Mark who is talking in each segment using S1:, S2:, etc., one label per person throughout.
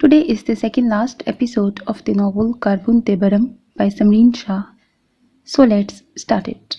S1: Today is the second last episode of the novel Karbun Tebaram by Samreen Shah. So let's start it.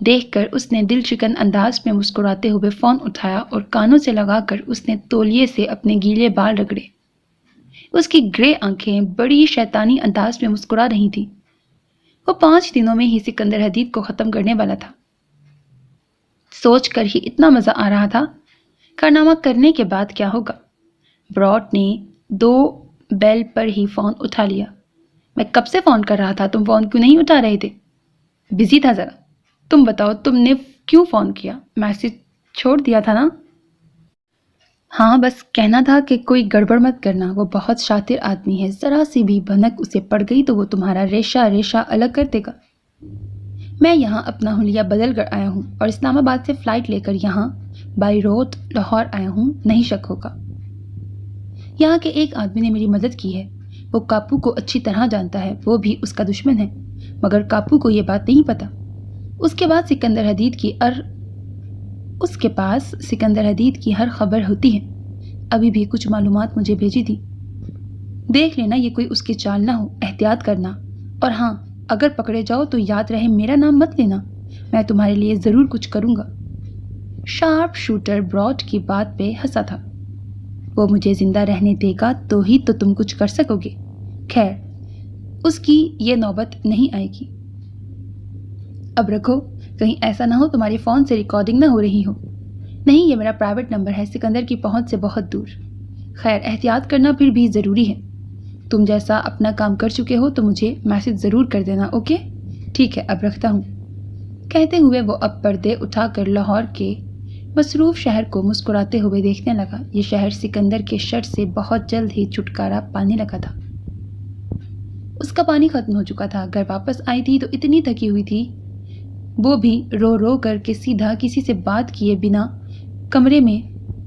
S1: دیکھ کر اس نے دل شکن انداز میں مسکراتے ہوئے فون اٹھایا اور کانوں سے لگا کر اس نے تولیے سے اپنے گیلے بال رگڑے۔ اس کی گرے آنکھیں بڑی شیطانی انداز میں مسکرا رہی تھیں۔ وہ 5 دنوں میں ہی سکندر حدید کو ختم کرنے والا تھا۔ سوچ کر ہی اتنا مزہ آ رہا تھا، کارنامہ کرنے کے بعد کیا ہوگا۔ براٹ نے 2 بیل پر ہی فون اٹھا لیا۔ میں کب سے فون کر رہا تھا، تم فون کیوں نہیں اٹھا رہے تھے؟ بزی تھا ذرا۔ تم بتاؤ تم نے کیوں فون کیا؟ میسج چھوڑ دیا تھا نا؟ ہاں بس کہنا تھا کہ کوئی گڑبڑ مت کرنا، وہ بہت شاطر آدمی ہے، ذرا سی بھی بھنک اسے پڑ گئی تو وہ تمہارا ریشہ ریشہ الگ کر دے گا۔ میں یہاں اپنا حلیہ بدل کر آیا ہوں اور اسلام آباد سے فلائٹ لے کر یہاں بائی روڈ لاہور آیا ہوں، نہیں شک ہوگا۔ یہاں کے ایک آدمی نے میری مدد کی ہے، وہ کاپو کو اچھی طرح جانتا ہے، وہ بھی اس کا دشمن ہے، مگر کاپو کو یہ بات نہیں پتا۔ اس کے پاس سکندر حدید کی ہر خبر ہوتی ہے۔ ابھی بھی کچھ معلومات مجھے بھیجی تھی، دیکھ لینا یہ کوئی اس کی چال نہ ہو، احتیاط کرنا، اور ہاں اگر پکڑے جاؤ تو یاد رہے میرا نام مت لینا، میں تمہارے لیے ضرور کچھ کروں گا۔ شارپ شوٹر براٹ کی بات پہ ہنسا تھا۔ وہ مجھے زندہ رہنے دے گا تو ہی تو تم کچھ کر سکو گے، خیر اس کی یہ نوبت نہیں آئے گی۔ اب رکھو، کہیں ایسا نہ ہو تمہارے فون سے ریکارڈنگ نہ ہو رہی ہو۔ نہیں، یہ میرا پرائیویٹ نمبر ہے، سکندر کی پہنچ سے بہت دور۔ خیر احتیاط کرنا پھر بھی ضروری ہے۔ تم جیسا اپنا کام کر چکے ہو تو مجھے میسج ضرور کر دینا، اوکے؟ ٹھیک ہے، اب رکھتا ہوں۔ کہتے ہوئے وہ اب پردے اٹھا کر لاہور کے مصروف شہر کو مسکراتے ہوئے دیکھنے لگا۔ یہ شہر سکندر کے شر سے بہت جلد ہی چھٹکارا پانے لگا تھا۔ اس کا پانی ختم ہو چکا تھا۔ گھر واپس آئی تھی تو اتنی تھکی ہوئی تھی، وہ بھی رو رو کر کے سیدھا کسی سے بات کیے بنا کمرے میں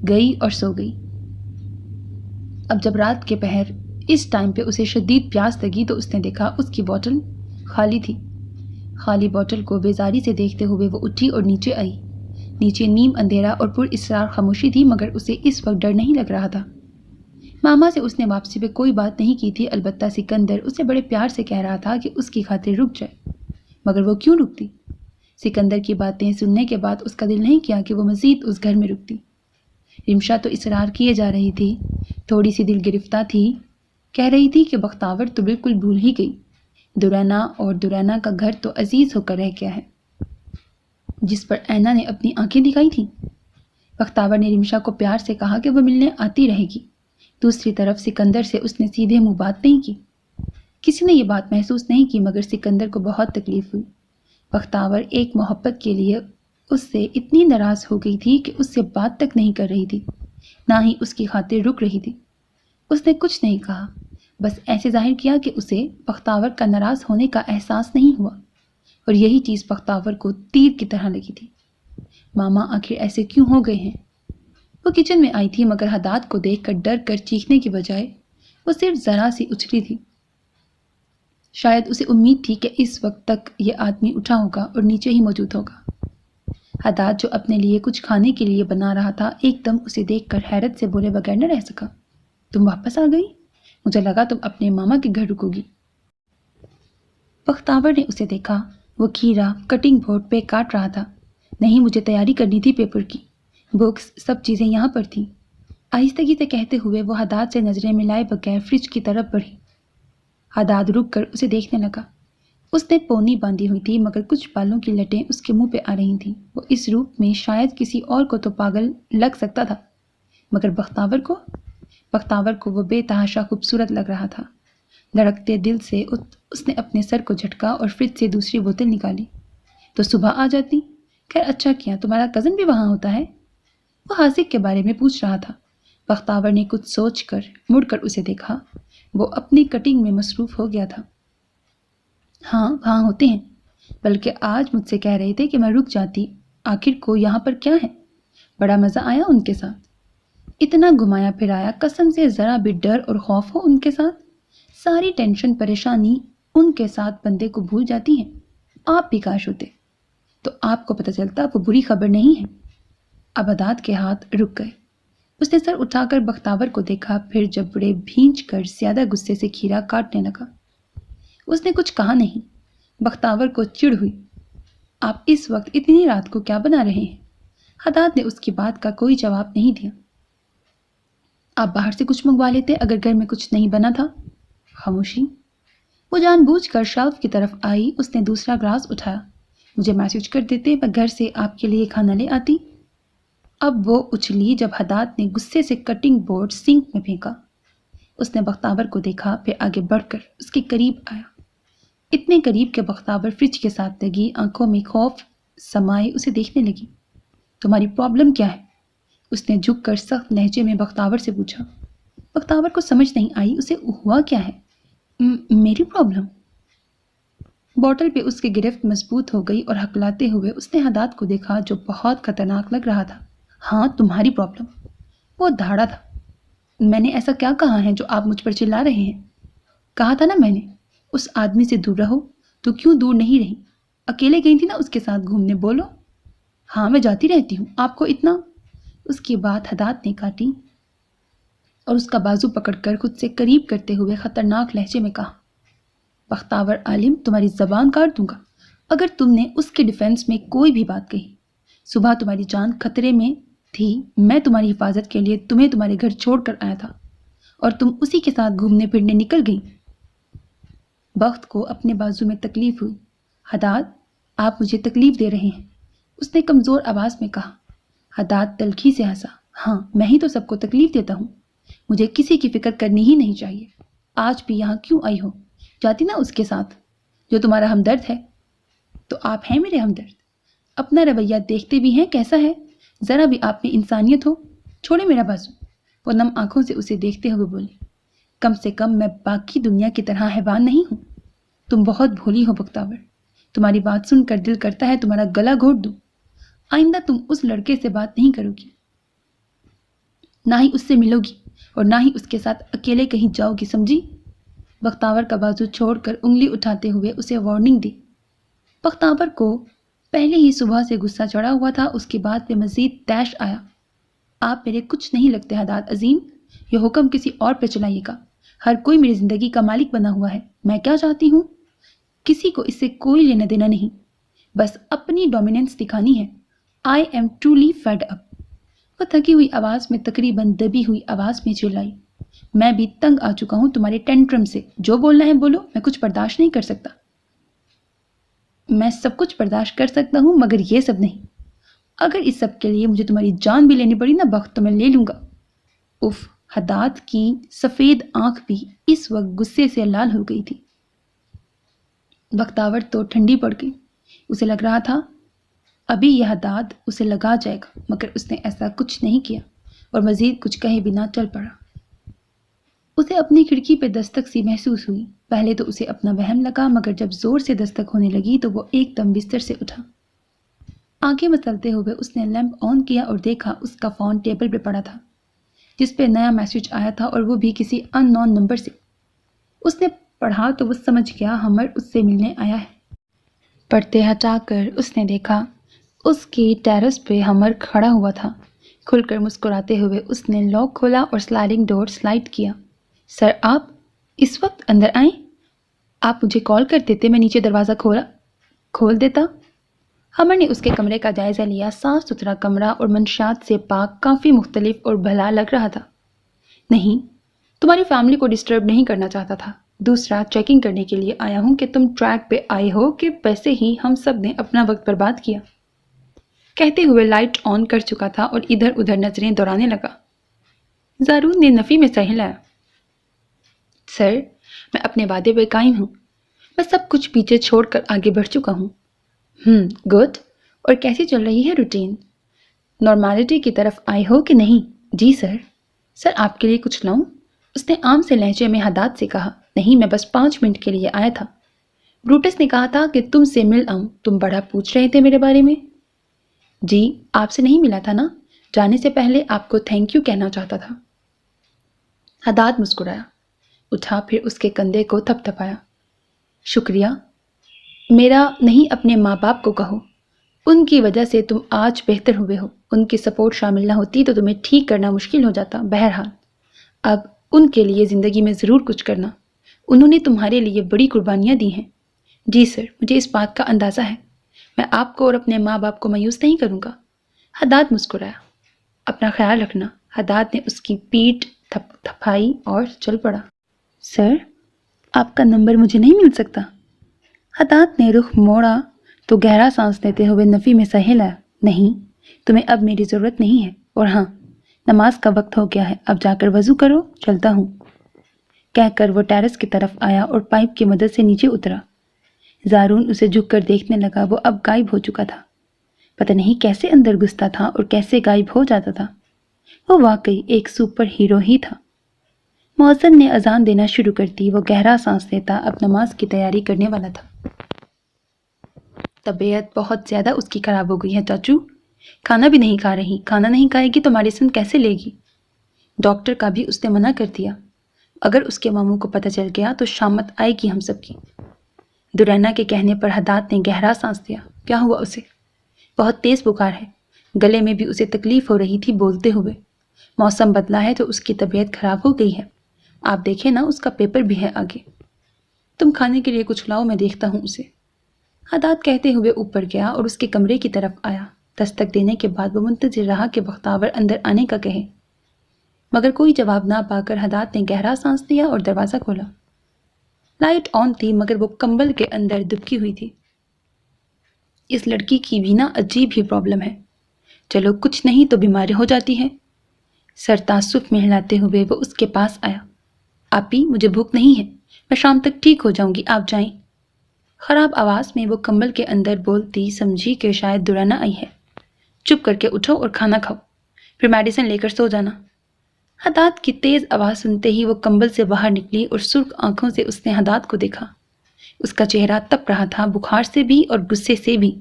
S1: گئی اور سو گئی۔ اب جب رات کے پہر اس ٹائم پہ اسے شدید پیاس لگی تو اس نے دیکھا اس کی بوتل خالی تھی۔ خالی بوتل کو بیزاری سے دیکھتے ہوئے وہ اٹھی اور نیچے آئی۔ نیچے نیم اندھیرا اور پر اسرار خاموشی تھی، مگر اسے اس وقت ڈر نہیں لگ رہا تھا۔ ماما سے اس نے واپسی پہ کوئی بات نہیں کی تھی، البتہ سکندر اسے بڑے پیار سے کہہ رہا تھا کہ اس کی خاطر رک جائے، مگر وہ کیوں رکتی؟ سکندر کی باتیں سننے کے بعد اس کا دل نہیں کیا کہ وہ مزید اس گھر میں رکتی۔ رمشا تو اصرار کیے جا رہی تھی، تھوڑی سی دل گرفتہ تھی، کہہ رہی تھی کہ بختاور تو بالکل بھول ہی گئی، دورینا اور دورینا کا گھر تو عزیز ہو کر رہ گیا ہے، جس پر اینا نے اپنی آنکھیں دکھائی تھیں۔ بختاور نے رمشا کو پیار سے کہا کہ وہ ملنے آتی رہے گی۔ دوسری طرف سکندر سے اس نے سیدھے منہ بات نہیں کی۔ کسی نے یہ بات محسوس نہیں کی، مگر سکندر کو بہت تکلیف ہوئی۔ بختاور ایک محبت کے لیے اس سے اتنی ناراض ہو گئی تھی کہ اس سے بات تک نہیں کر رہی تھی، نہ ہی اس کی خاطر رک رہی تھی۔ اس نے کچھ نہیں کہا، بس ایسے ظاہر کیا کہ اسے بختاور کا ناراض ہونے کا احساس نہیں ہوا، اور یہی چیز بختاور کو تیر کی طرح لگی تھی۔ ماما آخر ایسے کیوں ہو گئے ہیں؟ وہ کچن میں آئی تھی، مگر حداد کو دیکھ کر ڈر کر چیخنے کی بجائے وہ صرف ذرا سی اچھلی تھی۔ شاید اسے امید تھی کہ اس وقت تک یہ آدمی اٹھا ہوگا اور نیچے ہی موجود ہوگا۔ حداد جو اپنے لیے کچھ کھانے کے لیے بنا رہا تھا، ایک دم اسے دیکھ کر حیرت سے بولے بغیر نہ رہ سکا۔ تم واپس آ گئی؟ مجھے لگا تم اپنے ماما کے گھر رکو گی۔ بختاور نے اسے دیکھا، وہ کھیرا کٹنگ بورڈ پہ کاٹ رہا تھا۔ نہیں، مجھے تیاری کرنی تھی پیپر کی، بکس سب چیزیں یہاں پر تھیں۔ آہستگی سے کہتے ہوئے وہ حداد سے نظریں ملائے بغیر فریج کی طرف بڑھی۔ حداد رک کر اسے دیکھنے لگا۔ اس نے پونی باندھی ہوئی تھی، مگر کچھ بالوں کی لٹیں اس کے منہ پہ آ رہی تھیں۔ وہ اس روپ میں شاید کسی اور کو تو پاگل لگ سکتا تھا، مگر بختاور کو وہ بے تحاشا خوبصورت لگ رہا تھا۔ دھڑکتے دل سے اس نے اپنے سر کو جھٹکا اور فریج سے دوسری بوتل نکالی۔ تو صبح آ جاتی۔ خیر اچھا کیا، تمہارا کزن بھی وہاں ہوتا ہے؟ وہ حاسق کے بارے میں پوچھ رہا تھا۔ بختاور نے کچھ سوچ کر مڑ کر اسے دیکھا، وہ اپنی کٹنگ میں مصروف ہو گیا تھا۔ ہاں وہاں ہوتے ہیں، بلکہ آج مجھ سے کہہ رہے تھے کہ میں رک جاتی، آخر کو یہاں پر کیا ہے۔ بڑا مزہ آیا ان کے ساتھ، اتنا گھمایا پھرایا، قسم سے ذرا بھی ڈر اور خوف ہو ان کے ساتھ، ساری ٹینشن پریشانی ان کے ساتھ بندے کو بھول جاتی ہیں۔ آپ بھی کاش ہوتے تو آپ کو پتہ چلتا وہ بری خبر نہیں ہے۔ اب حداد کے ہاتھ رک گئے۔ اس نے سر اٹھا کر بختاور کو دیکھا، پھر جبڑے بھینچ کر زیادہ غصے سے کھیرا کاٹنے لگا۔ اس نے کچھ کہا نہیں۔ بختاور کو چڑ ہوئی۔ آپ اس وقت اتنی رات کو کیا بنا رہے ہیں؟ حداد نے اس کی بات کا کوئی جواب نہیں دیا۔ آپ باہر سے کچھ منگوا لیتے اگر گھر میں کچھ نہیں بنا تھا۔ خاموشی۔ وہ جان بوجھ کر شیلف کی طرف آئی، اس نے دوسرا گلاس اٹھایا۔ مجھے میسج کر دیتے، میں گھر سے آپ کے لیے کھانا لے آتی۔ اب وہ اچھلی جب حداد نے غصے سے کٹنگ بورڈ سنک میں پھینکا۔ اس نے بختاور کو دیکھا، پھر آگے بڑھ کر اس کے قریب آیا، اتنے قریب کہ بختاور فریج کے ساتھ لگی آنکھوں میں خوف سمائے اسے دیکھنے لگی۔ تمہاری پرابلم کیا ہے؟ اس نے جھک کر سخت لہجے میں بختاور سے پوچھا۔ بختاور کو سمجھ نہیں آئی اسے ہوا کیا ہے۔ میری پرابلم؟ بوٹل پہ اس کی گرفت مضبوط ہو گئی اور ہکلاتے ہوئے اس نے حداد کو دیکھا جو بہت خطرناک لگ رہا تھا۔ ہاں تمہاری پرابلم؟ وہ دھاڑا تھا۔ میں نے ایسا کیا کہا ہے جو آپ مجھ پر چلا رہے ہیں؟ کہا تھا نا میں نے، اس آدمی سے دور رہو، تو کیوں دور نہیں رہی؟ اکیلے گئی تھی نا اس کے ساتھ گھومنے، بولو۔ ہاں میں جاتی رہتی ہوں، آپ کو اتنا؟ اس کی بات حداد نے کاٹی اور اس کا بازو پکڑ کر خود سے قریب کرتے ہوئے خطرناک لہجے میں کہا، بختاور عالم تمہاری زبان کاٹ دوں گا اگر تم نے اس کے ڈیفینس میں کوئی بھی بات کہی۔ صبح تمہاری جان خطرے میں تھی، میں تمہاری حفاظت کے لیے تمہیں تمہارے گھر چھوڑ کر آیا تھا اور تم اسی کے ساتھ گھومنے پھرنے نکل گئی۔ بخت کو اپنے بازو میں تکلیف ہوئی۔ حداد آپ مجھے تکلیف دے رہے ہیں، اس نے کمزور آواز میں کہا۔ حداد تلخی سے ہنسا، ہاں میں ہی تو سب کو تکلیف دیتا ہوں، مجھے کسی کی فکر کرنی ہی نہیں چاہیے۔ آج بھی یہاں کیوں آئی ہو؟ جاتی نا اس کے ساتھ جو تمہارا ہمدرد ہے۔ تو آپ ہیں میرے ہمدرد؟ اپنا رویہ دیکھتے بھی ہیں کیسا ہے، ذرا بھی آپ میں انسانیت ہو۔ چھوڑے میرا بازو۔ وہ نم آنکھوں سے اسے دیکھتے ہوئے بولی، کم سے کم میں باقی دنیا کی طرح حیوان نہیں ہوں۔ تم بہت بھولی ہو بختاور، تمہاری بات سن کر دل کرتا ہے تمہارا گلا گھونٹ دوں۔ آئندہ تم اس لڑکے سے بات نہیں کرو گی، نہ ہی اس سے ملو گی اور نہ ہی اس کے ساتھ اکیلے کہیں جاؤ گی، سمجھی؟ بختاور کا بازو چھوڑ کر انگلی اٹھاتے ہوئے اسے وارننگ دی۔ بختاور کو پہلے ہی صبح سے غصہ چڑھا ہوا تھا، اس کی بات پہ مزید طیش آیا۔ آپ میرے کچھ نہیں لگتے حداد عظیم، یہ حکم کسی اور پہ چلائیے گا۔ ہر کوئی میری زندگی کا مالک بنا ہوا ہے، میں کیا چاہتی ہوں کسی کو اس سے کوئی لینا دینا نہیں، بس اپنی ڈومیننس دکھانی ہے۔ I am truly fed up. وہ تھکی ہوئی آواز میں تقریباً دبی ہوئی آواز میں چلائی، میں بھی تنگ آ چکا ہوں تمہارے ٹینٹرم سے، جو بولنا ہے بولو، میں کچھ برداشت نہیں کر سکتا۔ میں سب کچھ برداشت کر سکتا ہوں مگر یہ سب نہیں۔ اگر اس سب کے لیے مجھے تمہاری جان بھی لینی پڑی نا بخت تو میں لے لوں گا۔ اف، حداد کی سفید آنکھ بھی اس وقت غصے سے لال ہو گئی تھی۔ بختاور تو ٹھنڈی پڑ گئی، اسے لگ رہا تھا ابھی یہ حداد اسے لگا جائے گا، مگر اس نے ایسا کچھ نہیں کیا اور مزید کچھ کہے بنا چل پڑا۔ اسے اپنی کھڑکی پہ دستک سی محسوس ہوئی، پہلے تو اسے اپنا وہم لگا مگر جب زور سے دستک ہونے لگی تو وہ ایک دم بستر سے اٹھا۔ آنکھیں مسلتے ہوئے اس نے لیمپ آن کیا اور دیکھا اس کا فون ٹیبل پہ پڑا تھا جس پہ نیا میسج آیا تھا اور وہ بھی کسی ان نون نمبر سے۔ اس نے پڑھا تو وہ سمجھ گیا ہمر اس سے ملنے آیا ہے۔ پردے ہٹا کر اس نے دیکھا اس کی ٹیرس پہ ہمر کھڑا ہوا تھا۔ کھل کر مسکراتے ہوئے اس نے لاک کھولا اور سلائڈنگ ڈور سلائڈ کیا۔ سر آپ اس وقت اندر آئیں؟ آپ مجھے کال کر دیتے، میں نیچے دروازہ کھول دیتا۔ ہمر نے اس کے کمرے کا جائزہ لیا، صاف ستھرا کمرہ اور منشیات سے پاک، کافی مختلف اور بھلا لگ رہا تھا۔ نہیں، تمہاری فیملی کو ڈسٹرب نہیں کرنا چاہتا تھا۔ دوسرا، چیکنگ کرنے کے لیے آیا ہوں کہ تم ٹریک پہ آئے ہو کہ ویسے ہی ہم سب نے اپنا وقت برباد کیا۔ کہتے ہوئے لائٹ آن کر چکا تھا اور ادھر ادھر نظریں دوڑانے لگا۔ زارون نے نفی میں سر ہلایا۔ سر، میں اپنے وعدے پہ قائم ہوں، میں سب کچھ پیچھے چھوڑ کر آگے بڑھ چکا ہوں۔ گڈ، اور کیسی چل رہی ہے روٹین؟ نارمالٹی کی طرف آئے ہو کہ نہیں؟ جی سر۔ سر آپ کے لیے کچھ لاؤں؟ اس نے عام سے لہجے میں حداد سے کہا۔ نہیں، میں بس 5 منٹ کے لیے آیا تھا۔ بروٹس نے کہا تھا کہ تم سے مل آؤں، تم بڑا پوچھ رہے تھے میرے بارے میں۔ جی، آپ سے نہیں ملا تھا نا، جانے سے پہلے آپ کو تھینک یو کہنا چاہتا تھا۔ حداد مسکرایا، اٹھا، پھر اس کے کندھے کو تھپ تھپایا۔ شکریہ، میرا نہیں اپنے ماں باپ کو کہو، ان کی وجہ سے تم آج بہتر ہوئے ہو، ان کی سپورٹ شامل نہ ہوتی تو تمہیں ٹھیک کرنا مشکل ہو جاتا۔ بہرحال اب ان کے لیے زندگی میں ضرور کچھ کرنا، انہوں نے تمہارے لیے بڑی قربانیاں دی ہیں۔ جی سر، مجھے اس بات کا اندازہ ہے، میں آپ کو اور اپنے ماں باپ کو مایوس نہیں کروں گا۔ حداد مسکرایا۔ اپنا خیال رکھنا۔ حداد نے اس کی پیٹھ تھپائی اور چل پڑا۔ سر، آپ کا نمبر مجھے نہیں مل سکتا؟ حداد نے رخ موڑا تو گہرا سانس لیتے ہوئے نفی میں سہہ لایا۔ نہیں، تمہیں اب میری ضرورت نہیں ہے، اور ہاں، نماز کا وقت ہو گیا ہے، اب جا کر وضو کرو، چلتا ہوں۔ کہہ کر وہ ٹیرس کی طرف آیا اور پائپ کی مدد سے نیچے اترا۔ زارون اسے جھک کر دیکھنے لگا۔ وہ اب غائب ہو چکا تھا۔ پتہ نہیں کیسے اندر گھستا تھا اور کیسے غائب ہو جاتا تھا۔ وہ واقعی ایک سپر ہیرو ہی تھا۔ مؤذن نے اذان دینا شروع کر دی۔ وہ گہرا سانس لیتا اب نماز کی تیاری کرنے والا تھا۔ طبیعت بہت زیادہ اس کی خراب ہو گئی ہے چاچو۔ کھانا بھی نہیں کھا رہی۔ کھانا نہیں کھائے گی تو میڈیسن کیسے لے گی؟ ڈاکٹر کا بھی اس نے منع کر دیا۔ اگر اس کے ماموں کو پتہ چل گیا تو شامت آئے گی ہم سب کی۔ دورینا کے کہنے پر حداد نے گہرا سانس لیا۔ کیا ہوا اسے؟ بہت تیز بخار ہے۔ گلے میں بھی اسے تکلیف ہو رہی تھی بولتے ہوئے۔ موسم بدلا ہے تو اس کی طبیعت خراب ہو گئی ہے۔ آپ دیکھیں نا، اس کا پیپر بھی ہے آگے۔ تم کھانے کے لیے کچھ لاؤ، میں دیکھتا ہوں اسے۔ حداد کہتے ہوئے اوپر گیا اور اس کے کمرے کی طرف آیا۔ دستک دینے کے بعد وہ منتظر رہا کہ بختاور اندر آنے کا کہے، مگر کوئی جواب نہ پا کر حداد نے گہرا سانس لیا اور دروازہ کھولا۔ لائٹ آن تھی مگر وہ کمبل کے اندر دبکی ہوئی تھی۔ اس لڑکی کی بھی نا عجیب ہی پرابلم ہے۔ چلو کچھ نہیں تو بیمار ہو جاتی ہے۔ سر تعصب میں ہلاتے ہوئے وہ اس کے پاس آیا۔ آپی، مجھے بھوک نہیں ہے، میں شام تک ٹھیک ہو جاؤں گی، آپ جائیں۔ خراب آواز میں وہ کمبل کے اندر بولتی سمجھی کہ شاید دورانا آئی ہے۔ چپ کر کے اٹھو اور کھانا کھاؤ، پھر میڈیسن لے کر سو جانا۔ حداد کی تیز آواز سنتے ہی وہ کمبل سے باہر نکلی اور سرخ آنکھوں سے اس نے حداد کو دیکھا۔ اس کا چہرہ تپ رہا تھا، بخار سے بھی اور غصے سے بھی۔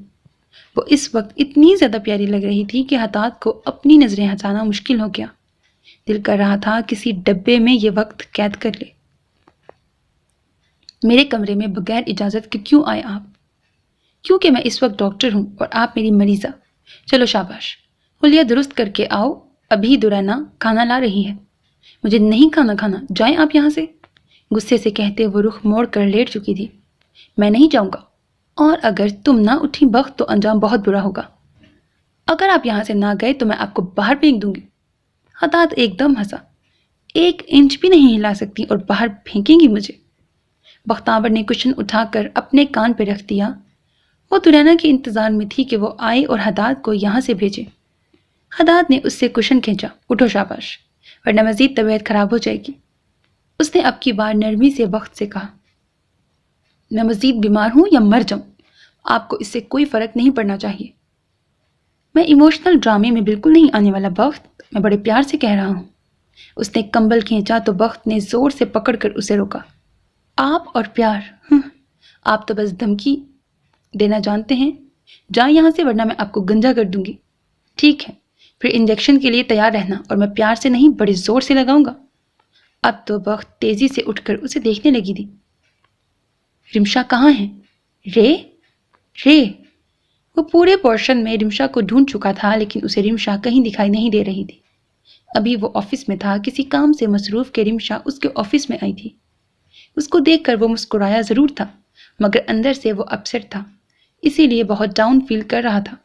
S1: وہ اس وقت اتنی زیادہ پیاری لگ رہی تھی کہ حداد کو اپنی نظریں ہٹانا مشکل ہو گیا۔ دل کر رہا تھا کسی ڈبے میں یہ وقت قید کر لے۔ میرے کمرے میں بغیر اجازت کے کیوں آئے آپ؟ کیونکہ میں اس وقت ڈاکٹر ہوں اور آپ میری مریضہ۔ چلو شاباش، حلیہ درست کر کے آؤ، ابھی دورانا کھانا لا رہی ہے۔ مجھے نہیں کھانا، جائیں آپ یہاں سے۔ غصے سے کہتے وہ رخ موڑ کر لیٹ چکی تھی۔ میں نہیں جاؤں گا، اور اگر تم نہ اٹھی بخت تو انجام بہت برا ہوگا۔ اگر آپ یہاں سے نہ گئے تو میں آپ کو باہر پھینک دوں گی۔ حداد ایک دم ہنسا۔ 1 انچ بھی نہیں ہلا سکتی اور باہر پھینکیں گی مجھے؟ بختاور نے کشن اٹھا کر اپنے کان پہ رکھ دیا۔ وہ دورانا کے انتظار میں تھی کہ وہ آئے اور حداد کو یہاں سے بھیجے۔ حداد نے اس سے کشن کھینچا۔ اٹھو شاباش، ورنہ مزید طبیعت خراب ہو جائے گی۔ اس نے اب کی بار نرمی سے وقت سے کہا، میں مزید بیمار ہوں یا مر جاؤں، آپ کو اس سے کوئی فرق نہیں پڑنا چاہیے۔ میں ایموشنل ڈرامے میں بالکل نہیں آنے والا بخت، میں بڑے پیار سے کہہ رہا ہوں۔ اس نے کمبل کھینچا تو بخت نے زور سے پکڑ کر اسے روکا۔ آپ اور پیار، آپ تو بس دھمکی دینا جانتے ہیں۔ جائیں یہاں سے ورنہ میں آپ کو گنجا کر دوں گی۔ ٹھیک ہے، پھر انجیکشن کے لیے تیار رہنا، اور میں پیار سے نہیں بڑے زور سے لگاؤں گا۔ اب تو بخت تیزی سے اٹھ کر اسے دیکھنے لگی تھی۔ رمشا کہاں ہے؟ رے۔ وہ پورے پورشن میں رمشا کو ڈھونڈ چکا تھا لیکن اسے رمشا کہیں دکھائی نہیں دے رہی تھی۔ ابھی وہ آفس میں تھا، کسی کام سے مصروف کہ رمشا اس کے آفس میں آئی تھی۔ اس کو دیکھ کر وہ مسکرایا ضرور تھا مگر اندر سے وہ اپسیٹ تھا، اسی لیے بہت ڈاؤن فیل کر رہا تھا۔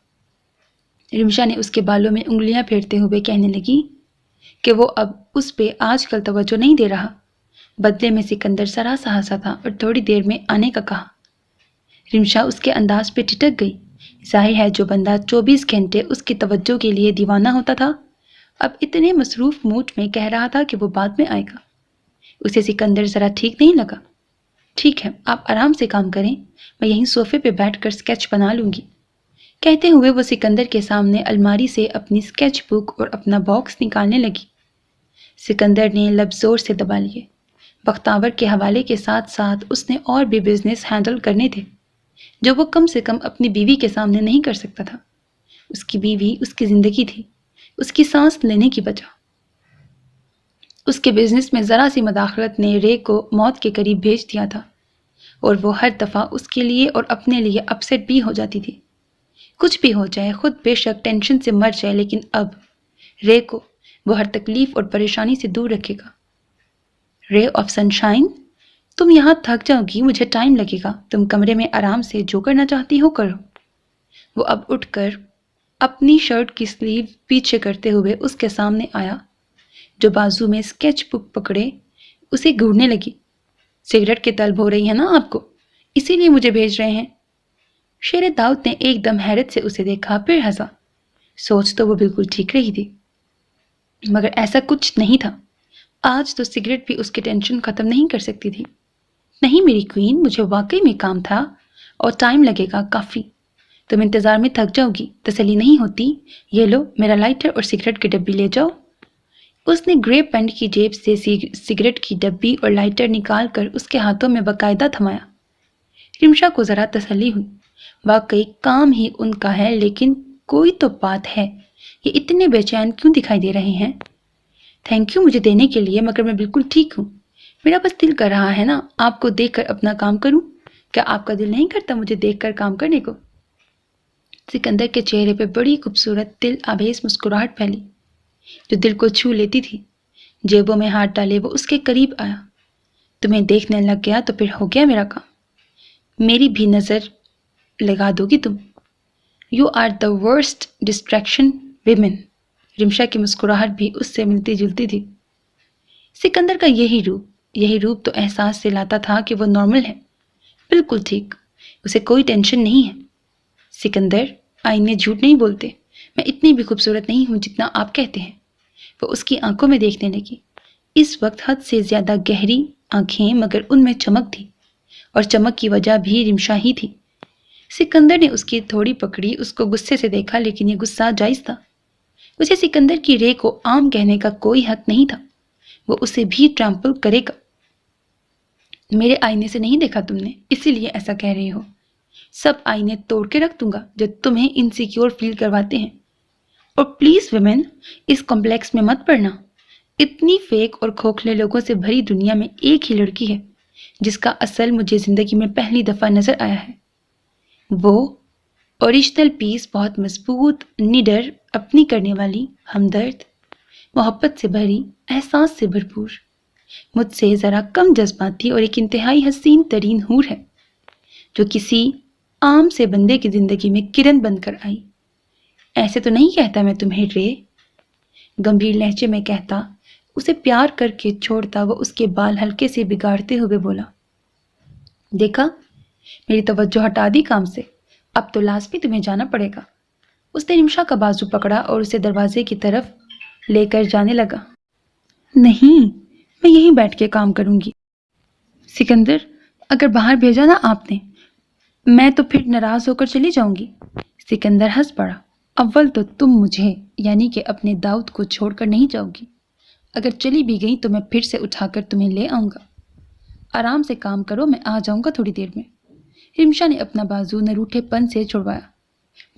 S1: رمشا نے اس کے بالوں میں انگلیاں پھیرتے ہوئے کہنے لگی کہ وہ اب اس پہ آج کل توجہ نہیں دے رہا۔ بدلے میں سکندر ذرا سا ہنسا تھا اور تھوڑی دیر میں آنے کا کہا۔ رمشا اس کے انداز پہ ٹھٹک گئی۔ ظاہر ہے جو بندہ 24 گھنٹے اس کی توجہ کے لیے دیوانہ ہوتا تھا اب اتنے مصروف موڈ میں کہہ رہا تھا کہ وہ بعد میں آئے گا۔ اسے سکندر ذرا ٹھیک نہیں لگا۔ ٹھیک ہے، آپ آرام سے کام کریں، میں یہیں صوفے پہ بیٹھ کر اسکیچ بنا لوں گی۔ کہتے ہوئے وہ سکندر کے سامنے الماری سے اپنی اسکیچ بک اور اپنا باکس نکالنے لگی۔ سکندر نے لب زور سے دبا لیے۔ بختاور کے حوالے کے ساتھ ساتھ اس نے اور بھی بزنس ہینڈل کرنے تھے جو وہ کم سے کم اپنی بیوی کے سامنے نہیں کر سکتا تھا۔ اس کی بیوی اس کی زندگی تھی، اس کی سانس لینے کی وجہ۔ اس کے بزنس میں ذرا سی مداخلت نے رے کو موت کے قریب بھیج دیا تھا اور وہ ہر دفعہ اس کے لیے اور اپنے لیے اپسیٹ بھی ہو جاتی تھی۔ کچھ بھی ہو جائے، خود بے شک ٹینشن سے مر جائے، لیکن اب رے کو وہ ہر تکلیف اور پریشانی سے دور رکھے گا۔ رے آف سنشائن، تم یہاں تھک جاؤ گی، مجھے ٹائم لگے گا، تم کمرے میں آرام سے جو کرنا چاہتی ہو کرو۔ وہ اب اٹھ کر اپنی شرٹ کی سلیو پیچھے کرتے ہوئے اس کے سامنے آیا جو بازو میں اسکیچ بک پکڑے اسے گھورنے لگی۔ سگریٹ کی طلب ہو رہی ہے نا آپ کو، اسی لیے مجھے بھیج رہے ہیں؟ شیر داؤد نے ایک دم حیرت سے اسے دیکھا، پھر ہنسا۔ سوچ تو وہ بالکل ٹھیک رہی تھی، مگر ایسا کچھ نہیں تھا۔ آج تو سگریٹ بھی اس کی ٹینشن ختم نہیں کر سکتی تھی۔ نہیں میری کوئین، مجھے واقعی میں کام تھا اور ٹائم لگے گا کافی، تم انتظار میں تھک جاؤ گی، تسلی نہیں ہوتی۔ یہ لو میرا لائٹر اور سگریٹ کی ڈبی لے جاؤ۔ اس نے گرے پینٹ کی جیب سے سگریٹ کی ڈبی اور لائٹر نکال کر اس کے ہاتھوں میں باقاعدہ تھمایا۔ رمشا کو ذرا تسلی ہوئی، واقعی کام ہی ان کا ہے، لیکن کوئی تو بات ہے، یہ اتنے بے چین کیوں دکھائی دے رہے ہیں؟ تھینک یو مجھے دینے کے لیے، مگر میں بالکل ٹھیک ہوں۔ میرا بس دل کر رہا ہے نا آپ کو دیکھ کر اپنا کام کروں۔ کیا آپ کا دل نہیں کرتا مجھے دیکھ کر کام کرنے کو؟ سکندر کے چہرے پہ بڑی خوبصورت دل آویز مسکراہٹ پھیلی جو دل کو چھو لیتی تھی۔ جیبوں میں ہاتھ ڈالے وہ اس کے قریب آیا۔ تمہیں دیکھنے لگ گیا تو پھر ہو گیا میرا کام، میری بھی نظر لگا دو گی تم؟ You are the worst distraction women. Rimsha کی مسکراہٹ بھی اس سے ملتی جلتی تھی۔ سکندر کا یہی روپ تو احساس دلاتا تھا کہ وہ نارمل ہے، بالکل ٹھیک، اسے کوئی ٹینشن نہیں ہے۔ سکندر، آئینے جھوٹ نہیں بولتے، میں اتنی بھی خوبصورت نہیں ہوں جتنا آپ کہتے ہیں۔ وہ اس کی آنکھوں میں دیکھنے لگی، اس وقت حد سے زیادہ گہری آنکھیں، مگر ان میں چمک تھی، اور چمک کی وجہ بھی رمشا ہی تھی۔ سکندر نے اس کی تھوڑی پکڑی، اس کو غصے سے دیکھا، لیکن یہ غصہ جائز تھا۔ اسے سکندر کی رے کو عام کہنے کا کوئی حق نہیں تھا، وہ اسے بھی ٹرمپل کرے گا۔ میرے آئینے سے نہیں دیکھا تم نے، اسی لیے ایسا کہہ رہی ہو۔ سب آئینے توڑ کے رکھ دوں گا جو تمہیں انسیکیور فیل کرواتے ہیں۔ اور پلیز ویمن، اس کمپلیکس میں مت پڑنا۔ اتنی فیک اور کھوکھلے لوگوں سے بھری دنیا میں ایک ہی لڑکی ہے جس کا اصل مجھے زندگی میں پہلی دفعہ نظر آیا ہے۔ وہ اوریجنل پیس، بہت مضبوط، نڈر، اپنی کرنے والی، ہمدرد، محبت سے بھری، احساس سے بھرپور، مجھ سے ذرا کم جذباتی اور ایک انتہائی حسین ترین حور ہے جو کسی عام سے بندے کی زندگی میں کرن بن کر آئی۔ ایسے تو نہیں کہتا میں تمہیں رے، گمبھیر لہجے میں کہتا، اسے پیار کر کے چھوڑتا وہ اس کے بال ہلکے سے بگاڑتے ہوئے بولا۔ دیکھا، میری توجہ ہٹا دی کام سے، اب تو لازمی تمہیں جانا پڑے گا۔ اس نے رمشا کا بازو پکڑا اور اسے دروازے کی طرف لے کر جانے لگا۔ نہیں، میں یہیں بیٹھ کے کام کروں گی۔ سکندر، اگر باہر بھیجا نا آپ نے، میں تو پھر ناراض ہو کر چلی جاؤں گی۔ سکندر ہنس پڑا۔ اول تو تم مجھے یعنی کہ اپنے داؤد کو چھوڑ کر نہیں جاؤ گی، اگر چلی بھی گئی تو میں پھر سے اٹھا کر تمہیں لے آؤں گا۔ آرام سے کام کرو، میں آ جاؤں گا تھوڑی دیر میں۔ رمشا نے اپنا بازو نروٹھے پن سے چھڑوایا۔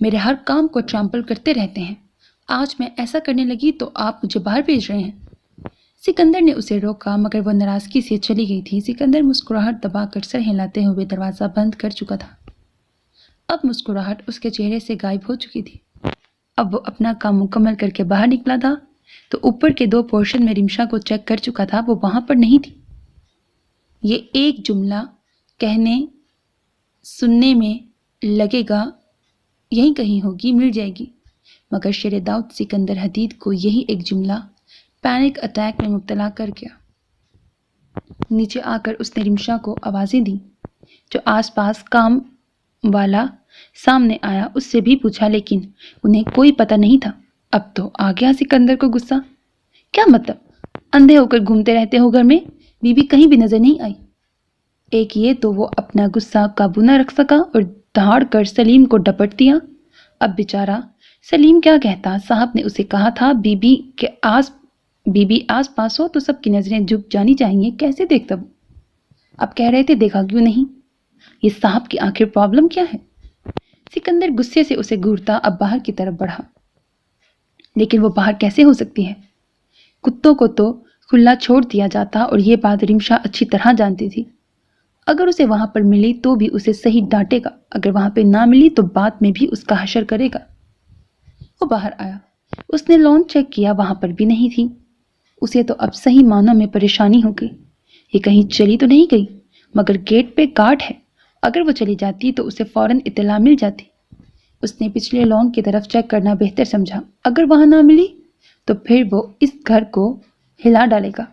S1: میرے ہر کام کو ٹرمپل کرتے رہتے ہیں، آج میں ایسا کرنے لگی تو آپ مجھے باہر بھیج رہے ہیں۔ سکندر نے اسے روکا، مگر وہ ناراضگی سے چلی گئی تھی۔ سکندر مسکراہٹ دبا کر سر ہلاتے ہوئے دروازہ بند کر چکا تھا۔ اب مسکراہٹ اس کے چہرے سے غائب ہو چکی تھی۔ اب وہ اپنا کام مکمل کر کے باہر نکلا تھا تو اوپر کے 2 پورشن میں رمشا کو چیک کر چکا تھا، وہ وہاں پر نہیں تھی۔ یہ ایک جملہ کہنے سننے میں لگے گا یہیں کہیں ہوگی، مل جائے گی، مگر شیر داؤد سکندر حدید کو یہی ایک جملہ پینک اٹیک میں مبتلا کر گیا۔ نیچے آ کر اس نے رمشا کو آوازیں دی جو آس پاس کام والا سامنے آیا، اس سے بھی پوچھا، لیکن انہیں کوئی پتہ نہیں تھا۔ اب تو آ گیا سکندر کو غصہ۔ کیا مطلب؟ اندھے ہو کر گھومتے رہتے ہو گھر میں، بیوی کہیں بھی نظر نہیں آئی؟ ایک یہ تو وہ اپنا غصہ قابو نہ رکھ سکا اور دھاڑ کر سلیم کو ڈپٹ دیا۔ اب بیچارہ سلیم کیا کہتا، صاحب نے اسے کہا تھا بی بی آس پاس ہو تو سب کی نظریں جھک جانی چاہیے، کیسے دیکھتا وہ؟ اب کہہ رہے تھے دیکھا کیوں نہیں؟ یہ صاحب کی آخر پرابلم کیا ہے؟ سکندر غصے سے اسے گھورتا اب باہر کی طرف بڑھا۔ لیکن وہ باہر کیسے ہو سکتی ہے؟ کتوں کو تو کھلا چھوڑ دیا جاتا، اور یہ بات رمشا اچھی طرح جانتی تھی۔ اگر اسے وہاں پر ملی تو بھی اسے صحیح ڈانٹے گا، اگر وہاں پہ نہ ملی تو بعد میں بھی اس کا حشر کرے گا۔ وہ باہر آیا، اس نے لان چیک کیا، وہاں پر بھی نہیں تھی۔ اسے تو اب صحیح معنوں میں پریشانی ہو گئی، یہ کہیں چلی تو نہیں گئی؟ مگر گیٹ پہ گارڈ ہے، اگر وہ چلی جاتی تو اسے فوراً اطلاع مل جاتی۔ اس نے پچھلے لان کی طرف چیک کرنا بہتر سمجھا۔ اگر وہاں نہ ملی تو پھر وہ اس گھر کو ہلا ڈالے گا۔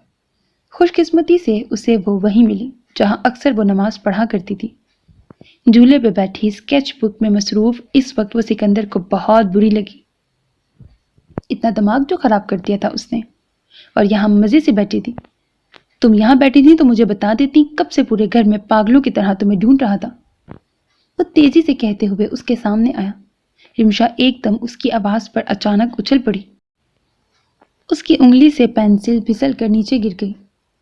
S1: خوش قسمتی سے اسے وہ وہیں ملی جہاں اکثر وہ نماز پڑھا کرتی تھی۔ جھولے پہ بیٹھی اسکیچ بک میں مصروف اس وقت وہ سکندر کو بہت بری لگی۔ اتنا دماغ جو خراب کر دیا تھا اس نے، اور یہاں مزے سے بیٹھی تھی۔ تم یہاں بیٹھی تھی تو مجھے بتا دیتی، کب سے پورے گھر میں پاگلوں کی طرح تمہیں ڈھونڈ رہا تھا۔ وہ تیزی سے کہتے ہوئے اس کے سامنے آیا۔ رمشا ایک دم اس کی آواز پر اچانک اچھل پڑی۔ اس کی انگلی سے پینسل پھسل کر نیچے گر گئی۔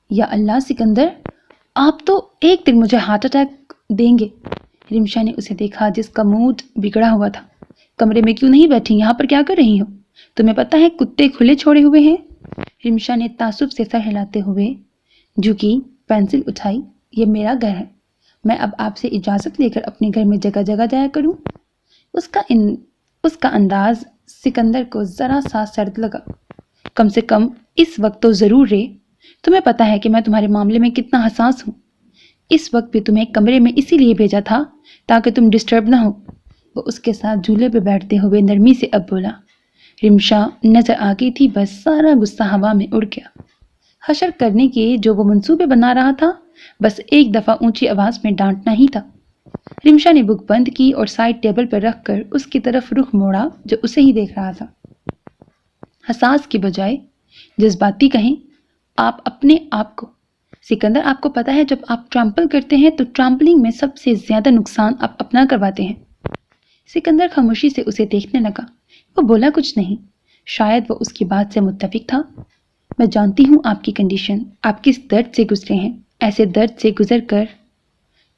S1: یا اللہ سکندر، آپ تو ایک دن مجھے ہارٹ اٹیک دیں گے۔ رمشا نے اسے دیکھا جس کا موڈ بگڑا ہوا تھا۔ کمرے میں کیوں نہیں بیٹھی؟ یہاں پر کیا کر رہی ہو؟ تمہیں پتہ ہے کتے کھلے چھوڑے ہوئے ہیں؟ رمشا نے تعصب سے سر ہلاتے ہوئے جھکی، پینسل اٹھائی۔ یہ میرا گھر ہے، میں اب آپ سے اجازت لے کر اپنے گھر میں جگہ جگہ جایا کروں؟ اس کا انداز سکندر کو ذرا سا سرد لگا۔ کم سے کم اس وقت تو ضرور رے، تمہیں پتہ ہے کہ میں تمہارے معاملے میں کتنا حساس ہوں۔ اس وقت بھی تمہیں کمرے میں اسی لیے بھیجا تھا تاکہ تم ڈسٹرب نہ ہو۔ وہ اس کے ساتھ جھولے پہ بیٹھتے ہوئے نرمی سے اب بولا۔ رمشا نظر آ گئی تھی، بس سارا غصہ ہوا میں اڑ گیا۔ حشر کرنے کے جو وہ منصوبے بنا رہا تھا، بس ایک دفعہ اونچی آواز میں ڈانٹنا ہی تھا۔ رمشا نے بک بند کی اور سائڈ ٹیبل پر رکھ کر اس کی طرف رخ موڑا جو اسے ہی دیکھ رہا تھا۔ حساس کی بجائے جذباتی کہیں آپ اپنے آپ کو۔ سکندر، آپ کو پتا ہے جب آپ ٹرمپل کرتے ہیں تو ٹرمپلنگ میں سب سے زیادہ نقصان آپ اپنا کرواتے ہیں۔ سکندر خاموشی سے اسے دیکھنے لگا۔ وہ بولا کچھ نہیں، شاید وہ اس کی بات سے متفق تھا۔ میں جانتی ہوں آپ کی کنڈیشن، آپ کس درد سے گزرے ہیں۔ ایسے درد سے گزر کر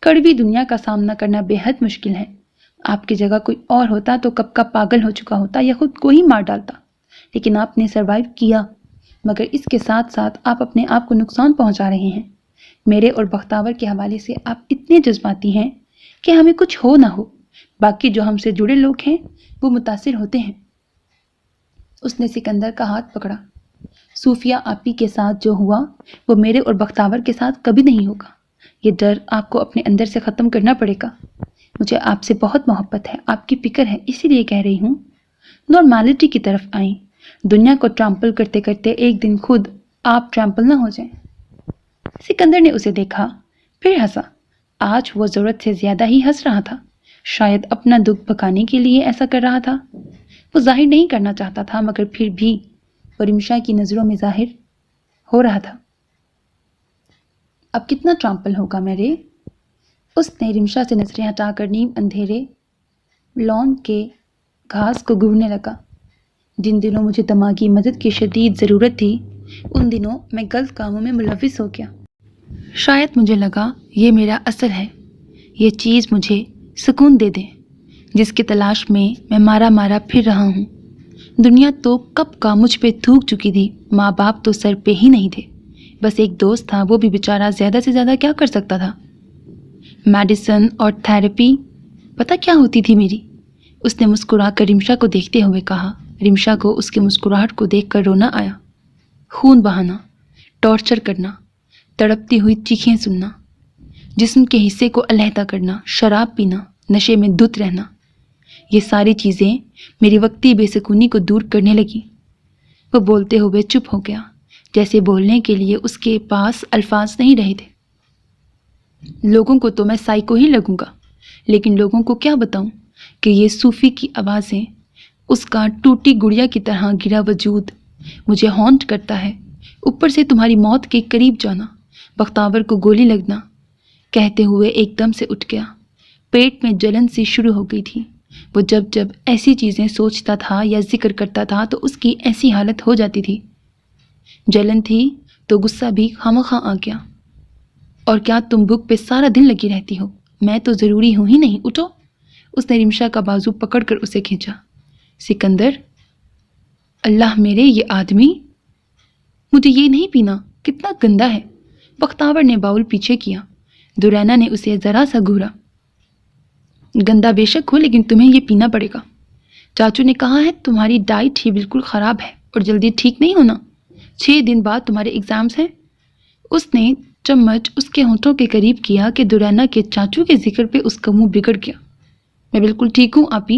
S1: کڑوی دنیا کا سامنا کرنا بے حد مشکل ہے۔ آپ کی جگہ کوئی اور ہوتا تو کب کا پاگل ہو چکا ہوتا یا خود کو ہی مار ڈالتا، لیکن آپ نے سروائیو کیا۔ مگر اس کے ساتھ ساتھ آپ اپنے آپ کو نقصان پہنچا رہے ہیں۔ میرے اور بختاور کے حوالے سے آپ اتنے جذباتی ہیں کہ ہمیں کچھ ہو نہ ہو، باقی جو ہم سے جڑے لوگ ہیں وہ متاثر ہوتے ہیں۔ اس نے سکندر کا ہاتھ پکڑا۔ صوفیہ آپی کے ساتھ جو ہوا وہ میرے اور بختاور کے ساتھ کبھی نہیں ہوگا۔ یہ ڈر آپ کو اپنے اندر سے ختم کرنا پڑے گا۔ مجھے آپ سے بہت محبت ہے، آپ کی فکر ہے، اسی لیے کہہ رہی ہوں۔ نارمالٹی کی طرف آئیں۔ دنیا کو ٹرمپل کرتے کرتے ایک دن خود آپ ٹرمپل نہ ہو جائیں۔ سکندر نے اسے دیکھا، پھر ہنسا۔ آج وہ ضرورت سے زیادہ ہی ہنس رہا تھا۔ شاید اپنا دکھ بھگانے کے لیے ایسا کر رہا تھا۔ وہ ظاہر نہیں کرنا چاہتا تھا، مگر پھر بھی وہ رمشا کی نظروں میں ظاہر ہو رہا تھا۔ اب کتنا ٹرمپل ہوگا میرے؟ اس نے رمشا سے نظریں ہٹا کر نیم اندھیرے لان کے گھاس کو گھورنے لگا۔ جن دنوں مجھے دماغی مدد کی شدید ضرورت تھی، ان دنوں میں غلط کاموں میں ملوث ہو گیا۔ شاید مجھے لگا یہ میرا اثر ہے، یہ چیز مجھے سکون دے دے جس کی تلاش میں میں مارا مارا پھر رہا ہوں۔ دنیا تو کب کا مجھ پہ تھوک چکی تھی، ماں باپ تو سر پہ ہی نہیں تھے، بس ایک دوست تھا، وہ بھی بیچارہ زیادہ سے زیادہ کیا کر سکتا تھا؟ میڈیسن اور تھراپی پتہ کیا ہوتی تھی میری؟ اس نے مسکرا کر رمشا کو دیکھتے ہوئے کہا۔ رمشا کو اس کی مسکراہٹ کو دیکھ کر رونا آیا۔ خون بہانا، ٹارچر کرنا، تڑپتی ہوئی چیخیں سننا، جسم کے حصے کو علیحدہ کرنا، شراب پینا، نشے میں دھت رہنا، یہ ساری چیزیں میری وقتی بے سکونی کو دور کرنے لگی۔ وہ بولتے ہوئے چپ ہو گیا، جیسے بولنے کے لیے اس کے پاس الفاظ نہیں رہے تھے۔ لوگوں کو تو میں سائیکو ہی لگوں گا، لیکن لوگوں کو کیا بتاؤں کہ یہ صوفی کی آوازیں، اس کا ٹوٹی گڑیا کی طرح گرا وجود مجھے ہانٹ کرتا ہے۔ اوپر سے تمہاری موت کے قریب جانا، بختاور کو گولی لگنا۔ کہتے ہوئے ایک دم سے اٹھ گیا۔ پیٹ میں جلن سی شروع ہو گئی تھی۔ وہ جب جب ایسی چیزیں سوچتا تھا یا ذکر کرتا تھا تو اس کی ایسی حالت ہو جاتی تھی۔ جلن تھی تو غصہ بھی خامخواہ آ گیا۔ اور کیا تم بک پہ سارا دن لگی رہتی ہو؟ میں تو ضروری ہوں ہی نہیں، اٹھو۔ اس نے رمشا کا بازو پکڑ کر اسے کھینچا۔ سکندر، اللہ میرے، یہ آدمی، مجھے یہ نہیں پینا، کتنا گندا ہے۔ بختاور نے باؤل پیچھے کیا۔ دورینا نے اسے ذرا سا گھورا۔ گندا بے شک ہو، لیکن تمہیں یہ پینا پڑے گا۔ چاچو نے کہا ہے تمہاری ڈائٹ ہی بالکل خراب ہے اور جلدی ٹھیک نہیں ہونا۔ 6 دن بعد تمہارے ایگزامز ہیں۔ اس نے چمچ اس کے ہونٹوں کے قریب کیا کہ دورینا کے چاچو کے ذکر پہ اس کا منہ بگڑ گیا۔ میں بالکل ٹھیک ہوں آپی،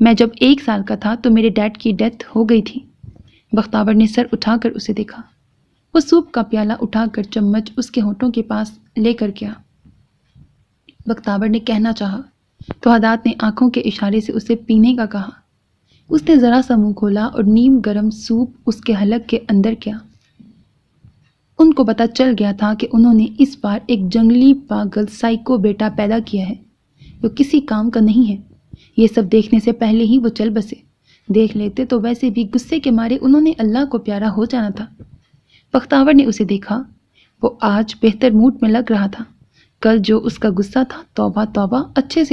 S1: میں جب 1 سال کا تھا تو میرے ڈیڈ کی ڈیتھ ہو گئی تھی۔ بختاور نے سر اٹھا کر اسے دیکھا۔ وہ سوپ کا پیالہ اٹھا کر چمچ اس کے ہونٹوں کے پاس لے کر گیا۔ بختاور نے کہنا چاہا تو حداد نے آنکھوں کے اشارے سے اسے پینے کا کہا۔ اس نے ذرا سا منہ کھولا اور نیم گرم سوپ اس کے حلق کے اندر کیا۔ ان کو پتہ چل گیا تھا کہ انہوں نے اس بار ایک جنگلی پاگل سائیکو بیٹا پیدا کیا ہے جو کسی کام کا نہیں ہے۔ یہ سب دیکھنے سے پہلے ہی وہ چل بسے۔ دیکھ لیتے تو ویسے بھی غصے کے مارے انہوں نے اللہ کو پیارا ہو جانا تھا۔ بختاور نے اسے دیکھا۔ وہ آج بہتر موڈ میں لگ رہا تھا۔ کل جو اس کا غصہ تھا، توبہ توبہ، اچھے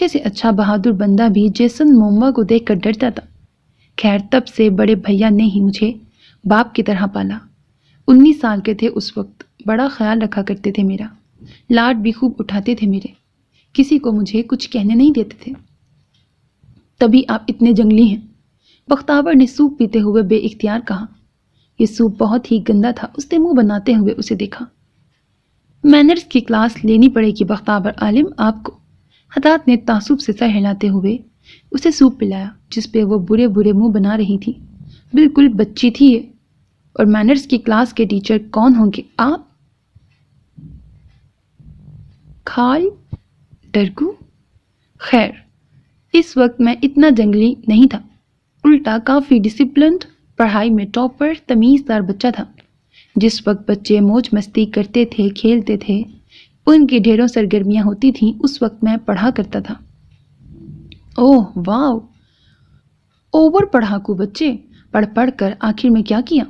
S1: سے اچھا بہادر بندہ بھی جیسن مومبا کو دیکھ کر ڈرتا تھا۔ خیر، تب سے بڑے بھیا نے ہی مجھے باپ کی طرح پالا۔ 19 سال کے تھے اس وقت، بڑا خیال رکھا کرتے تھے میرا، لاڈ بھی خوب اٹھاتے تھے میرے، کسی کو مجھے کچھ کہنے نہیں دیتے تھے۔ تبھی آپ اتنے جنگلی ہیں۔ بختاور نے سوپ پیتے ہوئے بے اختیار کہا۔ یہ سوپ بہت ہی گندا تھا۔ اس نے منہ بناتے ہوئے اسے دیکھا۔ مینرز کی کلاس لینی پڑے گی بختاور عالم آپ کو۔ حداد نے تعصب سے سر ہلاتے ہوئے اسے سوپ پلایا جس پہ وہ برے برے منہ بنا رہی تھی۔ بالکل بچی تھی یہ، اور مینرز کی کلاس کے ٹیچر کون ہوں گے آپ؟ کھال ڈرگو؟ خیر، اس وقت میں اتنا جنگلی نہیں تھا، الٹا کافی ڈسپلنڈ، پڑھائی میں ٹاپر، تمیز دار بچہ تھا۔ جس وقت بچے موج مستی کرتے تھے، کھیلتے تھے، ان کی ڈھیروں سرگرمیاں ہوتی تھیں، اس وقت میں پڑھا کرتا تھا۔ اوہ واو، اوور پڑھاکو بچے، پڑھ پڑھ کر آخر میں کیا کیا؟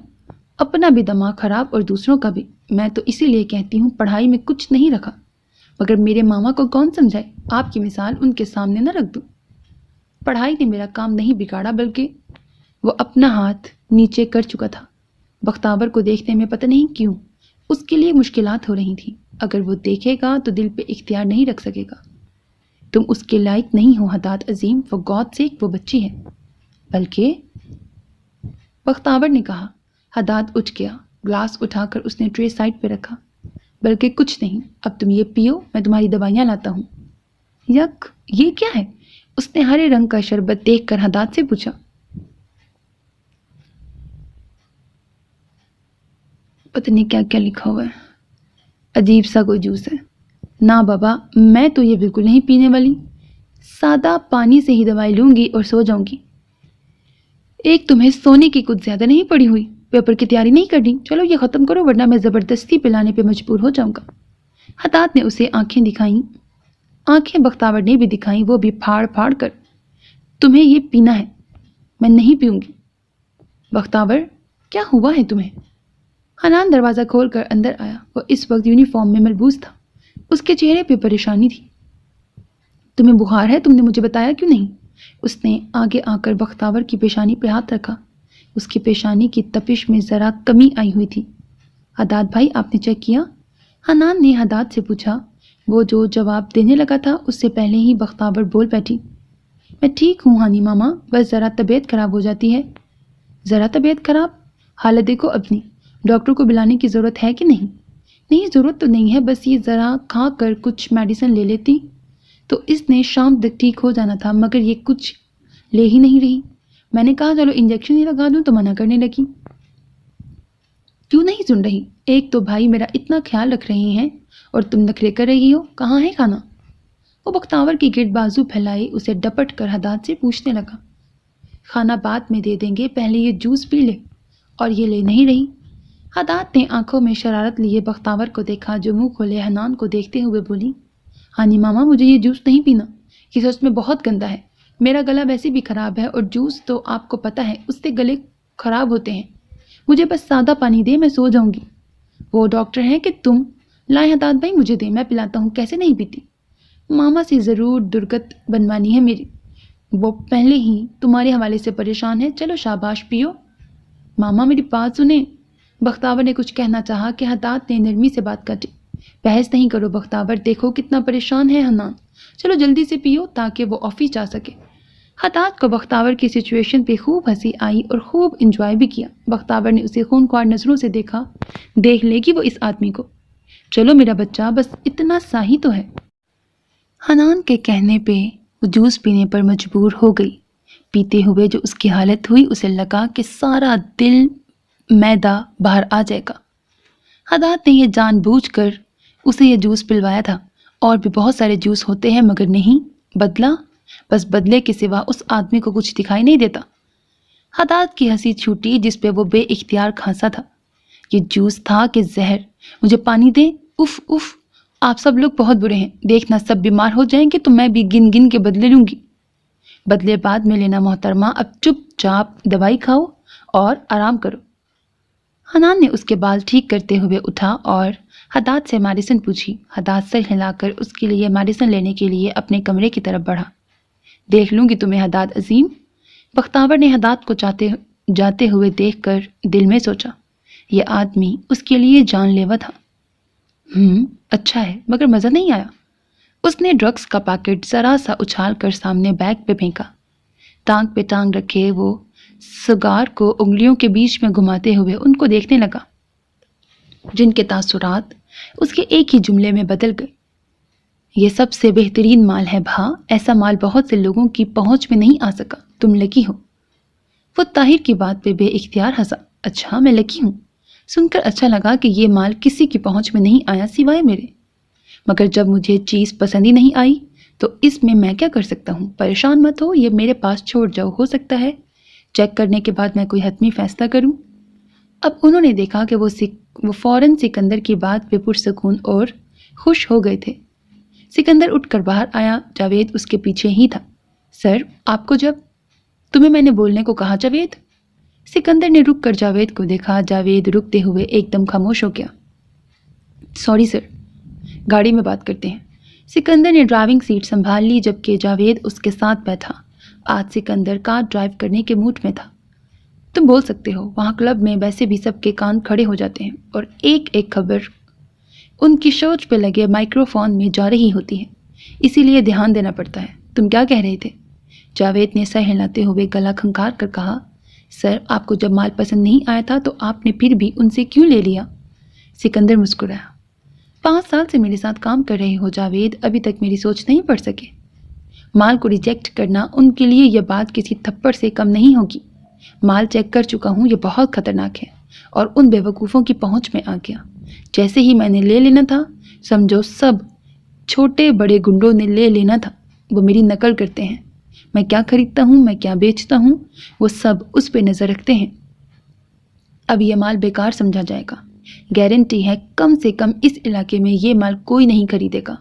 S1: اپنا بھی دماغ خراب اور دوسروں کا بھی۔ میں تو اسی لیے کہتی ہوں پڑھائی میں کچھ نہیں رکھا، مگر میرے ماما کو کون سمجھائے؟ آپ کی مثال ان کے سامنے نہ رکھ دوں۔ پڑھائی نے میرا کام نہیں بگاڑا، بلکہ وہ اپنا ہاتھ نیچے کر چکا تھا۔ بختاور کو دیکھنے میں پتہ نہیں کیوں اس کے لیے مشکلات ہو رہی تھیں۔ اگر وہ دیکھے گا تو دل پہ اختیار نہیں رکھ سکے گا۔ تم اس کے لائق نہیں ہو حداد عظیم، فار گاڈ سیک وہ بچی ہے۔ بلکہ بختاور نے کہا۔ حداد اٹھ گیا، گلاس اٹھا کر اس نے ٹرے سائڈ پہ رکھا۔ بلکہ کچھ نہیں، اب تم یہ پیو، میں تمہاری دوائیاں لاتا ہوں۔ یک، یہ کیا ہے؟ اس نے ہرے رنگ کا شربت دیکھ کر حداد سے پوچھا۔ پتہ نہیں کیا کیا لکھا ہوا ہے، عجیب سا کوئی جوس ہے۔ نہ بابا، میں تو یہ بالکل نہیں پینے والی، سادہ پانی سے ہی دوائی لوں گی اور سو جاؤں گی۔ ایک تمہیں سونے کی کچھ زیادہ نہیں پڑی ہوئی، پیپر کی تیاری نہیں کرنی؟ چلو یہ ختم کرو ورنہ میں زبردستی پلانے پہ مجبور ہو جاؤں گا۔ حداد نے اسے آنکھیں دکھائیں، آنکھیں بختاور نے بھی دکھائیں، وہ بھی پھاڑ پھاڑ کر۔ تمہیں یہ پینا ہے؟ میں نہیں پیوں گی۔ بختاور، کیا ہوا ہے تمہیں؟ حنان دروازہ کھول کر اندر آیا۔ وہ اس وقت یونیفارم میں ملبوس تھا، اس کے چہرے پہ پریشانی تھی۔ تمہیں بخار ہے؟ تم نے مجھے بتایا کیوں نہیں؟ اس نے آگے آ کر بختاور کی پیشانی پہ ہاتھ رکھا۔ اس کی پیشانی کی تپش میں ذرا کمی آئی ہوئی تھی۔ حداد بھائی، آپ نے چیک کیا؟ حنان نے حداد سے پوچھا۔ وہ جو جواب دینے لگا تھا اس سے پہلے ہی بختاور بول بیٹھی۔ میں ٹھیک ہوں ہانی ماما، بس ذرا طبیعت خراب ہو جاتی ہے۔ ذرا طبیعت خراب؟ حالت دیکھو اپنی، ڈاکٹر کو بلانے کی ضرورت ہے کہ نہیں؟ نہیں، ضرورت تو نہیں ہے، بس یہ ذرا کھا کر کچھ میڈیسن لے لیتی تو اس نے شام تک ٹھیک ہو جانا تھا، مگر یہ کچھ لے ہی نہیں رہی۔ میں نے کہا چلو انجیکشن ہی لگا دوں تو منع کرنے لگی۔ کیوں نہیں سن رہی؟ ایک تو بھائی میرا اتنا خیال رکھ رہے ہیں اور تم نخرے کر رہی ہو۔ کہاں ہے کھانا؟ وہ بختاور کی گرد بازو پھیلائے اسے ڈپٹ کر حداد سے پوچھنے لگا۔ کھانا بعد میں دے دیں گے، پہلے یہ جوس پی لے۔ اور یہ لے نہیں رہی؟ حداد نے آنکھوں میں شرارت لیے بختاور کو دیکھا جو منہ کھولے حنان کو دیکھتے ہوئے بولی، ہانی ماما مجھے یہ جوس نہیں پینا، یہ سچ میں بہت گندا ہے، میرا گلا ویسے بھی خراب ہے اور جوس تو آپ کو پتہ ہے اس سے گلے خراب ہوتے ہیں، مجھے بس سادہ پانی دے، میں سو جاؤں گی۔ وہ ڈاکٹر ہیں کہ تم؟ لائے حداد بھائی مجھے دے، میں پلاتا ہوں، کیسے نہیں پیتی؟ ماما سے ضرور درگت بنوانی ہے میری، وہ پہلے ہی تمہارے حوالے سے پریشان ہے، چلو شاباش پیو۔ ماما میری بات سنیں۔ بختاور نے کچھ کہنا چاہا کہ حداد نے نرمی سے بات کاٹی۔ بحث نہیں کرو بختاور، دیکھو کتنا پریشان ہے حنان، چلو جلدی سے پیو تاکہ وہ آفس جا سکے۔ حداد کو بختاور کی سچویشن پہ خوب ہنسی آئی اور خوب انجوائے بھی کیا۔ بختاور نے اسے خونخوار نظروں سے دیکھا، دیکھ لے گی وہ اس آدمی کو، چلو میرا بچہ بس اتنا سا ہی تو ہے۔ حنان کے کہنے پہ وہ جوس پینے پر مجبور ہو گئی۔ پیتے ہوئے جو اس کی حالت ہوئی، اسے لگا کہ سارا دل میدا باہر آ جائے گا۔ حداد نے یہ جان بوجھ کر اسے یہ جوس پلوایا تھا۔ اور بھی بہت سارے جوس ہوتے ہیں مگر نہیں، بدلہ بس بدلے کے سوا اس آدمی کو کچھ دکھائی نہیں دیتا۔ حداد کی ہنسی چھوٹی جس پہ وہ بے اختیار کھانسا تھا۔ یہ جوس تھا کہ زہر؟ مجھے پانی دے۔ اف اف، آپ سب لوگ بہت برے ہیں، دیکھنا سب بیمار ہو جائیں گے تو میں بھی گن گن کے بدلے لوں گی۔ بدلے بعد میں لینا محترمہ، اب چپ چاپ دوائی کھاؤ اور آرام کرو۔ حنان نے اس کے بال ٹھیک کرتے ہوئے اٹھا اور حداد سے میڈیسن پوچھی۔ حداد سر ہلا کر اس کے لیے میڈیسن لینے کے لیے اپنے کمرے کی طرف بڑھا۔ دیکھ لوں گی تمہیں حداد عظیم۔ بختاور نے حداد کو جاتے ہوئے دیکھ کر دل میں سوچا، یہ آدمی اس کے لیے جان لیوا تھا۔ اچھا ہے مگر مزہ نہیں آیا۔ اس نے ڈرگس کا پیکٹ ذرا سا اچھال کر سامنے بیگ پہ پھینکا۔ ٹانگ پہ ٹانگ رکھے وہ سگار کو انگلیوں کے بیچ میں گھماتے ہوئے ان کو دیکھنے لگا، جن کے تاثرات اس کے ایک ہی جملے میں بدل گئے۔ یہ سب سے بہترین مال ہے بھا، ایسا مال بہت سے لوگوں کی پہنچ میں نہیں آ سکا، تم لکی ہو۔ وہ طاہر کی بات پہ بے اختیار ہنسا۔ اچھا میں لکی ہوں؟ سن کر اچھا لگا کہ یہ مال کسی کی پہنچ میں نہیں آیا سوائے میرے، مگر جب مجھے چیز پسند ہی نہیں آئی تو اس میں کیا کر سکتا ہوں؟ پریشان مت ہو، یہ میرے پاس چھوڑ جاؤ، ہو سکتا ہے چیک کرنے کے بعد میں کوئی حتمی فیصلہ کروں۔ اب انہوں نے دیکھا کہ وہ فوراً سکندر کی بات پہ پرسکون اور خوش ہو گئے تھے۔ سکندر اٹھ کر باہر آیا، جاوید اس کے پیچھے ہی تھا۔ سر آپ کو جب تمہیں میں نے بولنے کو کہا جاوید؟ سکندر نے رک کر جاوید کو دیکھا۔ جاوید رکتے ہوئے ایک دم خاموش ہو گیا۔ سوری سر، گاڑی میں بات کرتے ہیں۔ سکندر نے ڈرائیونگ سیٹ سنبھال لی جبکہ جاوید اس کے ساتھ بیٹھا۔ آج سکندر کار ڈرائیو کرنے کے موڈ میں تھا۔ تم بول سکتے ہو، وہاں کلب میں ویسے بھی سب کے کان کھڑے ہو جاتے ہیں اور ایک ایک خبر ان کی سوچ پہ لگے مائکرو فون میں جا رہی ہوتی ہے، اسی لیے دھیان دینا پڑتا ہے۔ تم کیا کہہ رہے تھے؟ جاوید نے سر ہلاتے ہوئے گلا کھنکار کر کہا، سر آپ کو جب مال پسند نہیں آیا تھا تو آپ نے پھر بھی ان سے کیوں لے لیا؟ سکندر مسکرایا۔ 5 سال سے میرے ساتھ کام کر رہے ہو جاوید، ابھی تک میری سوچ نہیں پڑ سکے۔ مال کو ریجیکٹ کرنا ان کے لیے یہ بات کسی تھپڑ سے کم نہیں ہوگی۔ مال چیک کر چکا ہوں، یہ بہت خطرناک ہے اور ان بے وقوفوں کی پہنچ میں آ گیا۔ جیسے ہی میں نے لے لینا تھا، سمجھو سب چھوٹے بڑے گنڈوں نے لے لینا تھا۔ وہ میری نقل کرتے ہیں، میں کیا خریدتا ہوں، میں کیا بیچتا ہوں، وہ سب اس پہ نظر رکھتے ہیں۔ اب یہ مال بیکار سمجھا جائے گا، گارنٹی ہے کم سے کم اس علاقے میں یہ مال کوئی نہیں خریدے گا۔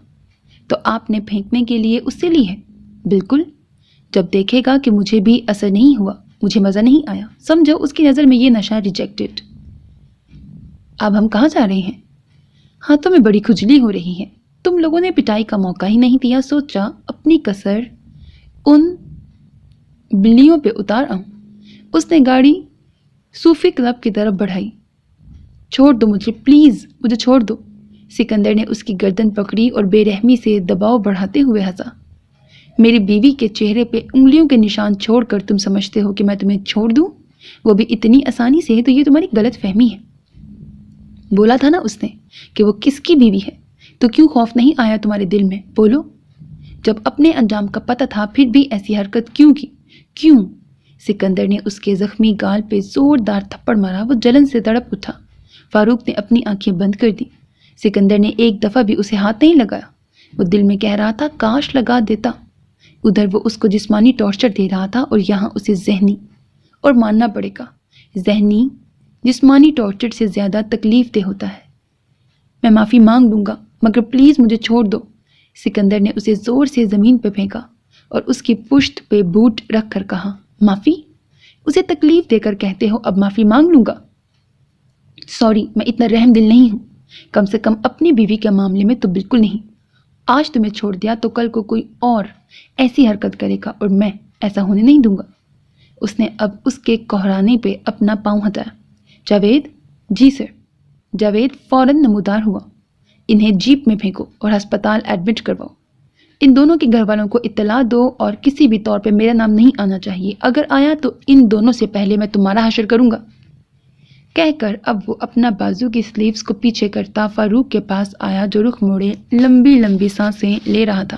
S1: تو آپ نے پھینکنے کے لیے اس سے لی ہے؟ بالکل، جب دیکھے گا کہ مجھے بھی اثر نہیں ہوا، مجھے مزہ نہیں آیا، سمجھو اس کی نظر میں یہ نشہ ریجیکٹڈ۔ اب ہم کہاں جا رہے ہیں؟ ہاتھوں میں بڑی کھجلی ہو رہی ہے، تم لوگوں نے پٹائی کا موقع ہی نہیں دیا، سوچا اپنی کسر ان بلیوں پہ اتار آؤں۔ اس نے گاڑی صوفی کلب کی طرف بڑھائی۔ چھوڑ دو مجھے، پلیز مجھے چھوڑ دو۔ سکندر نے اس کی گردن پکڑی اور بے رحمی سے دباؤ بڑھاتے ہوئے ہنسا۔ میری بیوی کے چہرے پہ انگلیوں کے نشان چھوڑ کر تم سمجھتے ہو کہ میں تمہیں چھوڑ دوں؟ وہ بھی اتنی آسانی سے؟ تو یہ تمہاری غلط فہمی ہے۔ بولا تھا نا اس نے کہ وہ کس کی بیوی ہے، تو کیوں خوف نہیں آیا تمہارے دل میں؟ بولو، جب اپنے انجام کا پتہ تھا پھر بھی ایسی حرکت کیوں کی؟ کیوں؟ سکندر نے اس کے زخمی گال پہ زوردار تھپڑ مارا۔ وہ جلن سے تڑپ اٹھا۔ فاروق نے اپنی آنکھیں بند کر دی۔ سکندر نے ایک دفعہ بھی اسے ہاتھ نہیں لگایا۔ وہ دل میں کہہ رہا تھا کاش لگا دیتا۔ ادھر وہ اس کو جسمانی ٹارچر دے رہا تھا اور یہاں اسے ذہنی، اور ماننا پڑے گا ذہنی جسمانی ٹارچر سے زیادہ تکلیف دہ ہوتا ہے۔ میں معافی مانگ لوں گا مگر پلیز مجھے چھوڑ دو۔ سکندر نے اسے زور سے زمین پہ پھینکا اور اس کی پشت پہ بوٹ رکھ کر کہا، معافی؟ اسے تکلیف دے کر کہتے ہو اب معافی مانگ لوں گا؟ سوری، میں اتنا رحم دل نہیں ہوں، کم سے کم اپنی بیوی کے معاملے میں تو بالکل نہیں۔ آج تمہیں چھوڑ دیا تو کل کو کوئی اور ایسی حرکت کرے گا اور میں ایسا ہونے نہیں دوں گا۔ اس نے اب اس کے کوہرانے پہ اپنا پاؤں ہٹایا۔ جاوید؟ جی سر۔ جاوید فوراً نمودار ہوا۔ انہیں جیپ میں پھینکو اور ہسپتال ایڈمٹ کرواؤ۔ ان دونوں کے گھر والوں کو اطلاع دو اور کسی بھی طور پہ میرا نام نہیں آنا چاہیے، اگر آیا تو ان دونوں سے پہلے میں تمہارا حشر کروں گا۔ کہہ کر اب وہ اپنا بازو کی سلیوز کو پیچھے کرتا فاروق کے پاس آیا جو رخ موڑے لمبی لمبی سانسیں لے رہا تھا۔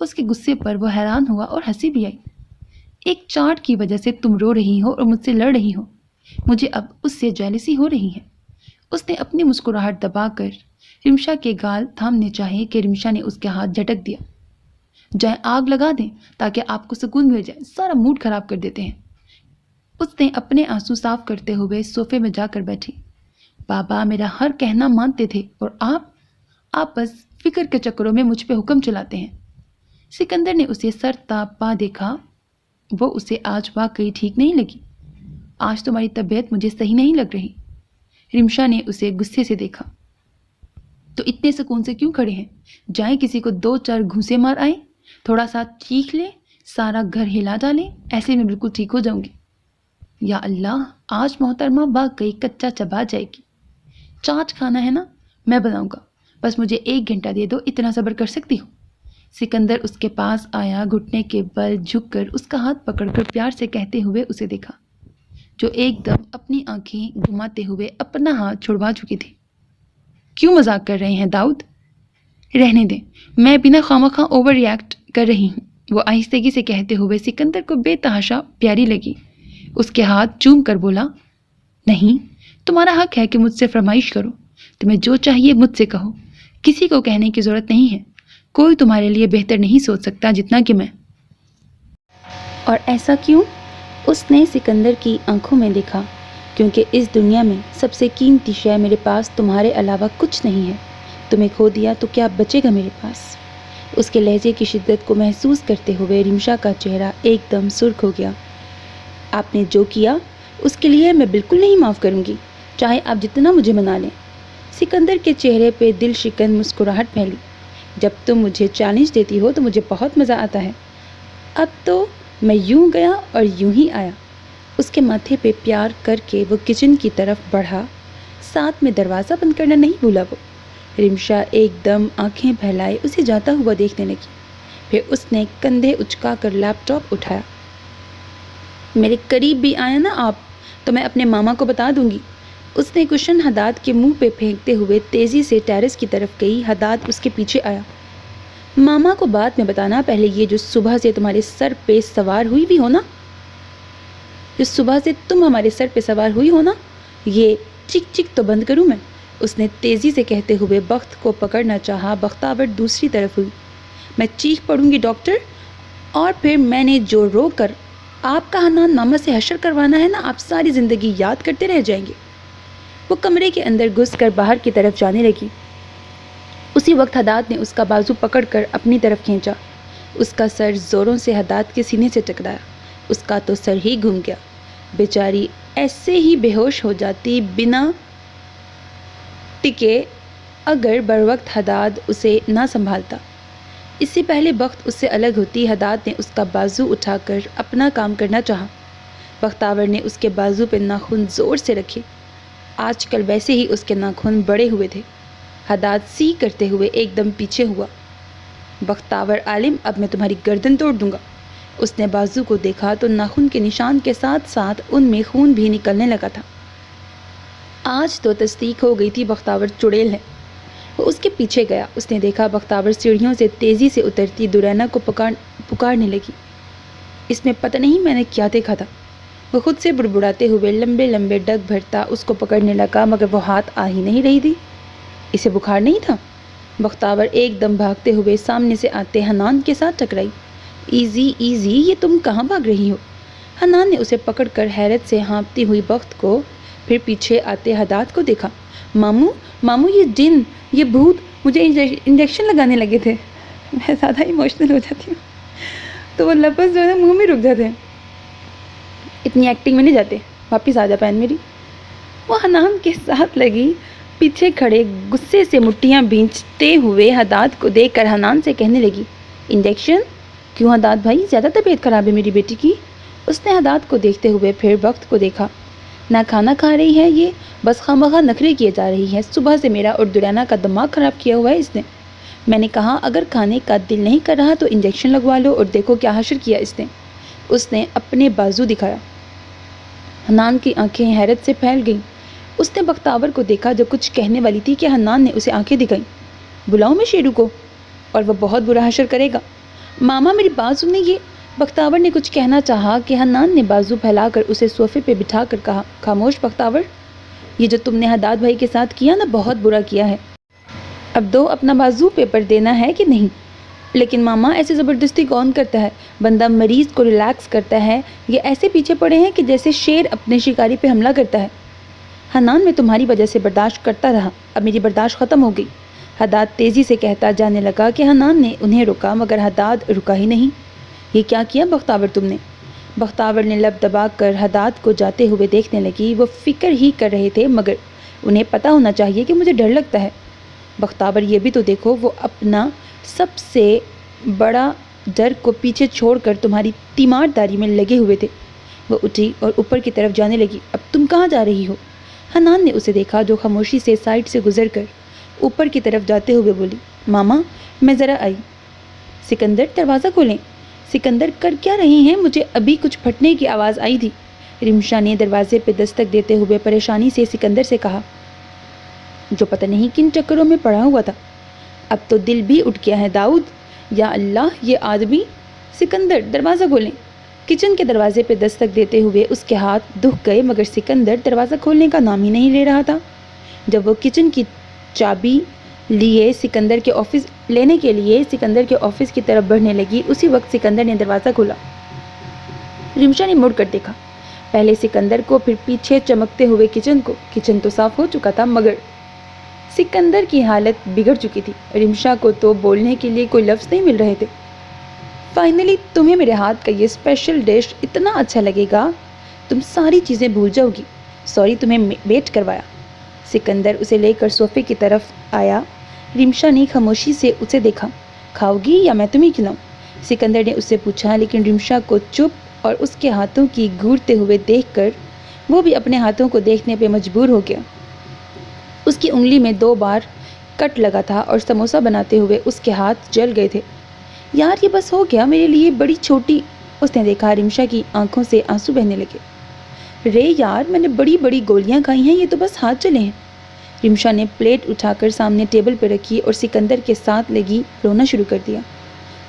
S1: اس کے غصے پر وہ حیران ہوا اور ہنسی بھی آئی۔ ایک چاٹ کی وجہ سے تم رو رہی ہو اور مجھ سے لڑ رہی ہو، مجھے اب اس سے جیلسی ہو رہی ہے۔ اس نے اپنی مسکراہٹ دبا کر رمشا کے گال تھامنے چاہے کہ رمشا نے اس کے ہاتھ جھٹک دیا۔ جائیں آگ لگا دیں تاکہ آپ کو سکون مل جائے، سارا موڈ خراب کر دیتے ہیں۔ اس نے اپنے آنسو صاف کرتے ہوئے صوفے میں جا کر بیٹھی۔ بابا میرا ہر کہنا مانتے تھے اور آپ بس فکر کے چکروں میں مجھ پہ حکم چلاتے ہیں۔ سکندر نے اسے سر تاپ پا دیکھا، وہ اسے آج واقعی ٹھیک نہیں لگی۔ آج تمہاری طبیعت مجھے صحیح نہیں لگ رہی۔ رمشا نے اسے غصے سے دیکھا۔ تو اتنے سکون سے کیوں کھڑے ہیں؟ جائیں کسی کو 2-4 گھوسے مار آئیں، تھوڑا سا چیخ لیں، سارا گھر ہلا ڈالیں، ایسے میں بالکل ٹھیک ہو جاؤں گی۔ یا اللہ، آج محترمہ واقعی کچا چبا جائے گی۔ چاٹ کھانا ہے نا، میں بناؤں گا، بس مجھے 1 گھنٹہ دے دو، اتنا صبر کر سکتی ہوں۔ سکندر اس کے پاس آیا، گھٹنے کے بل جھک کر اس کا ہاتھ پکڑ کر پیار سے کہتے ہوئے اسے دیکھا، جو ایک دم اپنی آنکھیں گھماتے ہوئے اپنا ہاتھ چھڑوا چکی تھی۔ کیوں مذاق کر رہے ہیں داؤد؟ رہنے دیں، میں بنا خواہ اوور ریئیکٹ کر رہی ہوں، وہ آہستگی سے کہتے ہوئے سکندر کو بے تحاشا پیاری لگی۔ اس کے ہاتھ چوم کر بولا، نہیں، تمہارا حق ہے کہ مجھ سے فرمائش کرو، تمہیں جو چاہیے مجھ سے کہو، کسی کو کہنے کی ضرورت نہیں ہے، کوئی تمہارے لیے بہتر نہیں سوچ سکتا جتنا کہ میں۔ اور ایسا کیوں؟ اس نے سکندر کی آنکھوں میں دیکھا، کیونکہ اس دنیا میں سب سے قیمتی شے میرے پاس تمہارے علاوہ کچھ نہیں ہے، تمہیں کھو دیا تو کیا بچے گا میرے پاس؟ اس کے لہجے کی شدت کو محسوس کرتے ہوئے رمشا کا چہرہ ایک دم سرخ ہو گیا۔ آپ نے جو کیا اس کے لیے میں بالکل نہیں معاف کروں گی، چاہے آپ جتنا مجھے منا لیں۔ سکندر کے چہرے پہ دل شکن مسکراہٹ پھیلی۔ جب تم مجھے چیلنج دیتی ہو تو مجھے بہت مزہ آتا ہے۔ اب تو میں یوں گیا اور یوں ہی آیا۔ اس کے ماتھے پہ پیار کر کے وہ کچن کی طرف بڑھا، ساتھ میں دروازہ بند کرنا نہیں بھولا وہ۔ رمشا ایک دم آنکھیں پھیلائے اسے جاتا ہوا دیکھنے لگی، پھر اس نے کندھے اچکا کر لیپ ٹاپ اٹھایا۔ میرے قریب بھی آیا نا آپ تو میں اپنے ماما کو بتا دوں گی۔ اس نے کشن حداد کے منہ پہ پھینکتے ہوئے تیزی سے ٹیرس کی طرف گئی۔ حداد اس کے پیچھے آیا۔ ماما کو بعد میں بتانا، پہلے یہ جو صبح سے تمہارے سر پہ سوار ہوئی بھی ہو نا، جو صبح سے تم ہمارے سر پہ سوار ہوئی ہو نا، یہ چک چک تو بند کروں میں؟ اس نے تیزی سے کہتے ہوئے بخت کو پکڑنا چاہا۔ بختاور دوسری طرف ہوئی۔ میں چیخ پڑوں گی ڈاکٹر، اور پھر میں نے جو رو کر آپ کا حنان ماما سے حشر کروانا ہے نا، آپ ساری زندگی یاد کرتے رہ جائیں گے۔ وہ کمرے کے اندر گھس کر باہر کی طرف جانے لگی۔ اسی وقت حداد نے اس کا بازو پکڑ کر اپنی طرف کھینچا۔ اس کا سر زوروں سے حداد کے سینے سے ٹکرایا۔ اس کا تو سر ہی گھوم گیا۔ بیچاری ایسے ہی بے ہوش ہو جاتی بنا ٹکے اگر بروقت حداد اسے نہ سنبھالتا۔ اس سے پہلے بخت اس سے الگ ہوتی، حداد نے اس کا بازو اٹھا کر اپنا کام کرنا چاہا۔ بختاور نے اس کے بازو پہ ناخن زور سے رکھے۔ آج کل ویسے ہی اس کے ناخن بڑے ہوئے تھے۔ حداد سی کرتے ہوئے ایک دم پیچھے ہوا۔ بختاور عالم، اب میں تمہاری گردن توڑ دوں گا۔ اس نے بازو کو دیکھا تو ناخن کے نشان کے ساتھ ساتھ ان میں خون بھی نکلنے لگا تھا۔ آج تو تصدیق ہو گئی تھی بختاور چڑیل ہے۔ وہ اس کے پیچھے گیا۔ اس نے دیکھا بختاور سیڑھیوں سے تیزی سے اترتی دورینا کو پکارنے لگی۔ اس میں پتہ نہیں میں نے کیا دیکھا تھا۔ وہ خود سے بڑبڑاتے ہوئے لمبے لمبے ڈگ بھرتا اس کو پکڑنے لگا، مگر وہ ہاتھ آ ہی نہیں رہی تھی۔ اسے بخار نہیں تھا؟ بختاور ایک دم بھاگتے ہوئے سامنے سے آتے حنان کے ساتھ ٹکرائی۔ ایزی ایزی، یہ تم کہاں بھاگ رہی ہو؟ حنان نے اسے پکڑ کر حیرت سے ہانپتی ہوئی بخت کو، پھر پیچھے آتے حداد کو دیکھا۔ ماموں ماموں، یہ جن، یہ بھوت مجھے انجیکشن لگانے لگے تھے۔ میں زیادہ ایموشنل ہو جاتی ہوں تو وہ لفظ جو ہے نا منہ میں رک جاتے ہیں۔ اتنی ایکٹنگ میں نہیں جاتے، واپس آ جا پہن میری۔ وہ حنان کے ساتھ لگی۔ پیچھے کھڑے غصے سے مٹھیاں بھینچتے ہوئے حداد کو دیکھ کر حنان سے کہنے لگی، انجیکشن؟ کیوں حداد بھائی، زیادہ طبیعت خراب ہے میری بیٹی کی؟ اس نے حداد کو دیکھتے ہوئے پھر وقت کو دیکھا۔ نہ کھانا کھا رہی ہے یہ، بس خواہ نخرے کیے جا رہی ہے۔ صبح سے میرا اور دورینا کا دماغ خراب کیا ہوا ہے اس نے۔ میں نے کہا اگر کھانے کا دل نہیں کر رہا تو انجیکشن لگوا لو، اور دیکھو کیا حشر کیا اس نے۔ اس نے اپنے بازو دکھایا۔ حنان کی آنکھیں حیرت سے پھیل گئیں۔ اس نے بختاور کو دیکھا جو کچھ کہنے والی تھی کہ حنان نے اسے آنکھیں دکھائیں۔ بلاؤں میں شیرو کو، اور وہ بہت برا حشر کرے گا۔ ماما میری بات سنیں گے۔ بختاور نے کچھ کہنا چاہا کہ حنان نے بازو پھیلا کر اسے صوفے پہ بٹھا کر کہا، خاموش بختاور، یہ جو تم نے حداد بھائی کے ساتھ کیا نا، بہت برا کیا ہے۔ اب دو اپنا بازو پیپر دینا ہے کہ نہیں؟ لیکن ماما ایسے زبردستی کون کرتا ہے؟ بندہ مریض کو ریلیکس کرتا ہے، یہ ایسے پیچھے پڑے ہیں کہ جیسے شیر اپنے شکاری پہ حملہ کرتا ہے۔ حنان میں تمہاری وجہ سے برداشت کرتا رہا، اب میری برداشت ختم ہو گئی۔ حداد تیزی سے کہتا جانے لگا کہ حنان نے انہیں روکا، مگر حداد رکا ہی نہیں۔ یہ کیا کیا بختاور تم نے؟ بختاور نے لب دبا کر حداد کو جاتے ہوئے دیکھنے لگی۔ وہ فکر ہی کر رہے تھے، مگر انہیں پتہ ہونا چاہیے کہ مجھے ڈر لگتا ہے۔ بختاور یہ بھی تو دیکھو، وہ اپنا سب سے بڑا ڈر کو پیچھے چھوڑ کر تمہاری تیمارداری میں لگے ہوئے تھے۔ وہ اٹھی اور اوپر کی طرف جانے لگی۔ اب تم کہاں جا رہی ہو؟ حنان نے اسے دیکھا، جو خاموشی سے سائڈ سے گزر کر اوپر کی طرف جاتے ہوئے بولی، ماما میں ذرا آئی۔ سکندر دروازہ کھولیں۔ سکندر کر کیا رہی ہیں؟ مجھے ابھی کچھ پھٹنے کی آواز آئی تھی۔ رمشا نے دروازے پہ دستک دیتے ہوئے پریشانی سے سکندر سے کہا، جو پتہ نہیں کن چکروں میں پڑا ہوا تھا، اب تو دل بھی اٹھ گیا ہے داؤد۔ یا اللہ، یہ آدمی! سکندر دروازہ کھولیں۔ کچن کے دروازے پہ دستک دیتے ہوئے اس کے ہاتھ دکھ گئے، مگر سکندر دروازہ کھولنے کا نام ہی نہیں لے رہا تھا۔ جب وہ کچن کی چابی لینے کے لیے سکندر کے آفس کی طرف بڑھنے لگی، اسی وقت سکندر نے دروازہ کھولا۔ رمشا نے مڑ کر دیکھا، پہلے سکندر کو، پھر پیچھے چمکتے ہوئے کچن کو۔ کچن تو صاف ہو چکا تھا، مگر سکندر کی حالت بگڑ چکی تھی۔ رمشا کو تو بولنے کے لیے کوئی لفظ نہیں مل رہے تھے۔ فائنلی تمہیں میرے ہاتھ کا یہ اسپیشل ڈش اتنا اچھا لگے گا، تم ساری چیزیں بھول جاؤ گی۔ سوری تمہیں ویٹ کروایا۔ سکندر اسے لے کر صوفے کی طرف آیا۔ رمشا نے خاموشی سے اسے دیکھا۔ کھاؤ گی یا میں تمہیں کھلاؤں؟ سکندر نے اس سے پوچھا، لیکن رمشا کو چپ اور اس کے ہاتھوں کی گھورتے ہوئے دیکھ کر وہ بھی اپنے ہاتھوں کو دیکھنے پہ مجبور ہو گیا۔ اس کی انگلی میں 2 بار کٹ لگا تھا اور سموسہ بناتے ہوئے اس کے ہاتھ جل گئے تھے۔ یار یہ بس ہو گیا میرے لیے بڑی چھوٹی۔ اس نے دیکھا رمشا کی آنکھوں سے آنسو بہنے لگے۔ رے یار، میں نے بڑی بڑی گولیاں کھائی ہیں، یہ تو بس ہاتھ جلے ہیں۔ رمشا نے پلیٹ اٹھا کر سامنے ٹیبل پہ رکھی اور سکندر کے ساتھ لگی رونا شروع کر دیا۔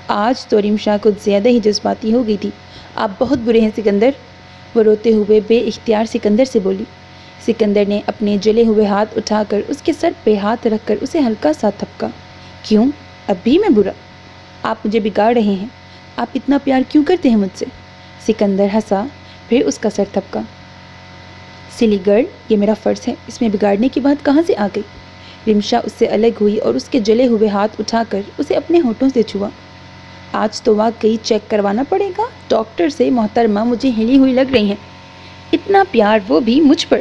S1: آج تو رمشا کچھ زیادہ ہی جذباتی ہو گئی تھی۔ آپ بہت برے ہیں سکندر، وہ روتے ہوئے بے اختیار سکندر سے بولی۔ سکندر نے اپنے جلے ہوئے ہاتھ اٹھا کر اس کے سر پہ ہاتھ رکھ کر اسے ہلکا سا تھپکا۔ کیوں؟ اب بھی میں برا؟ آپ مجھے بگاڑ رہے ہیں۔ آپ اتنا پیار کیوں کرتے ہیں مجھ سے؟ سکندر ہنسا، پھر اس کا سر تھپکا۔ سلی گرل، یہ میرا فرض ہے، اس میں بگاڑنے کی بات کہاں سے آ گئی؟ رمشا اس سے الگ ہوئی اور اس کے جلے ہوئے ہاتھ اٹھا کر اسے اپنے ہونٹوں سے چھوا۔ آج تو واقعی چیک کروانا پڑے گا ڈاکٹر سے، محترمہ مجھے ہلی ہوئی لگ رہی ہیں۔ اتنا پیار، وہ بھی مجھ پر۔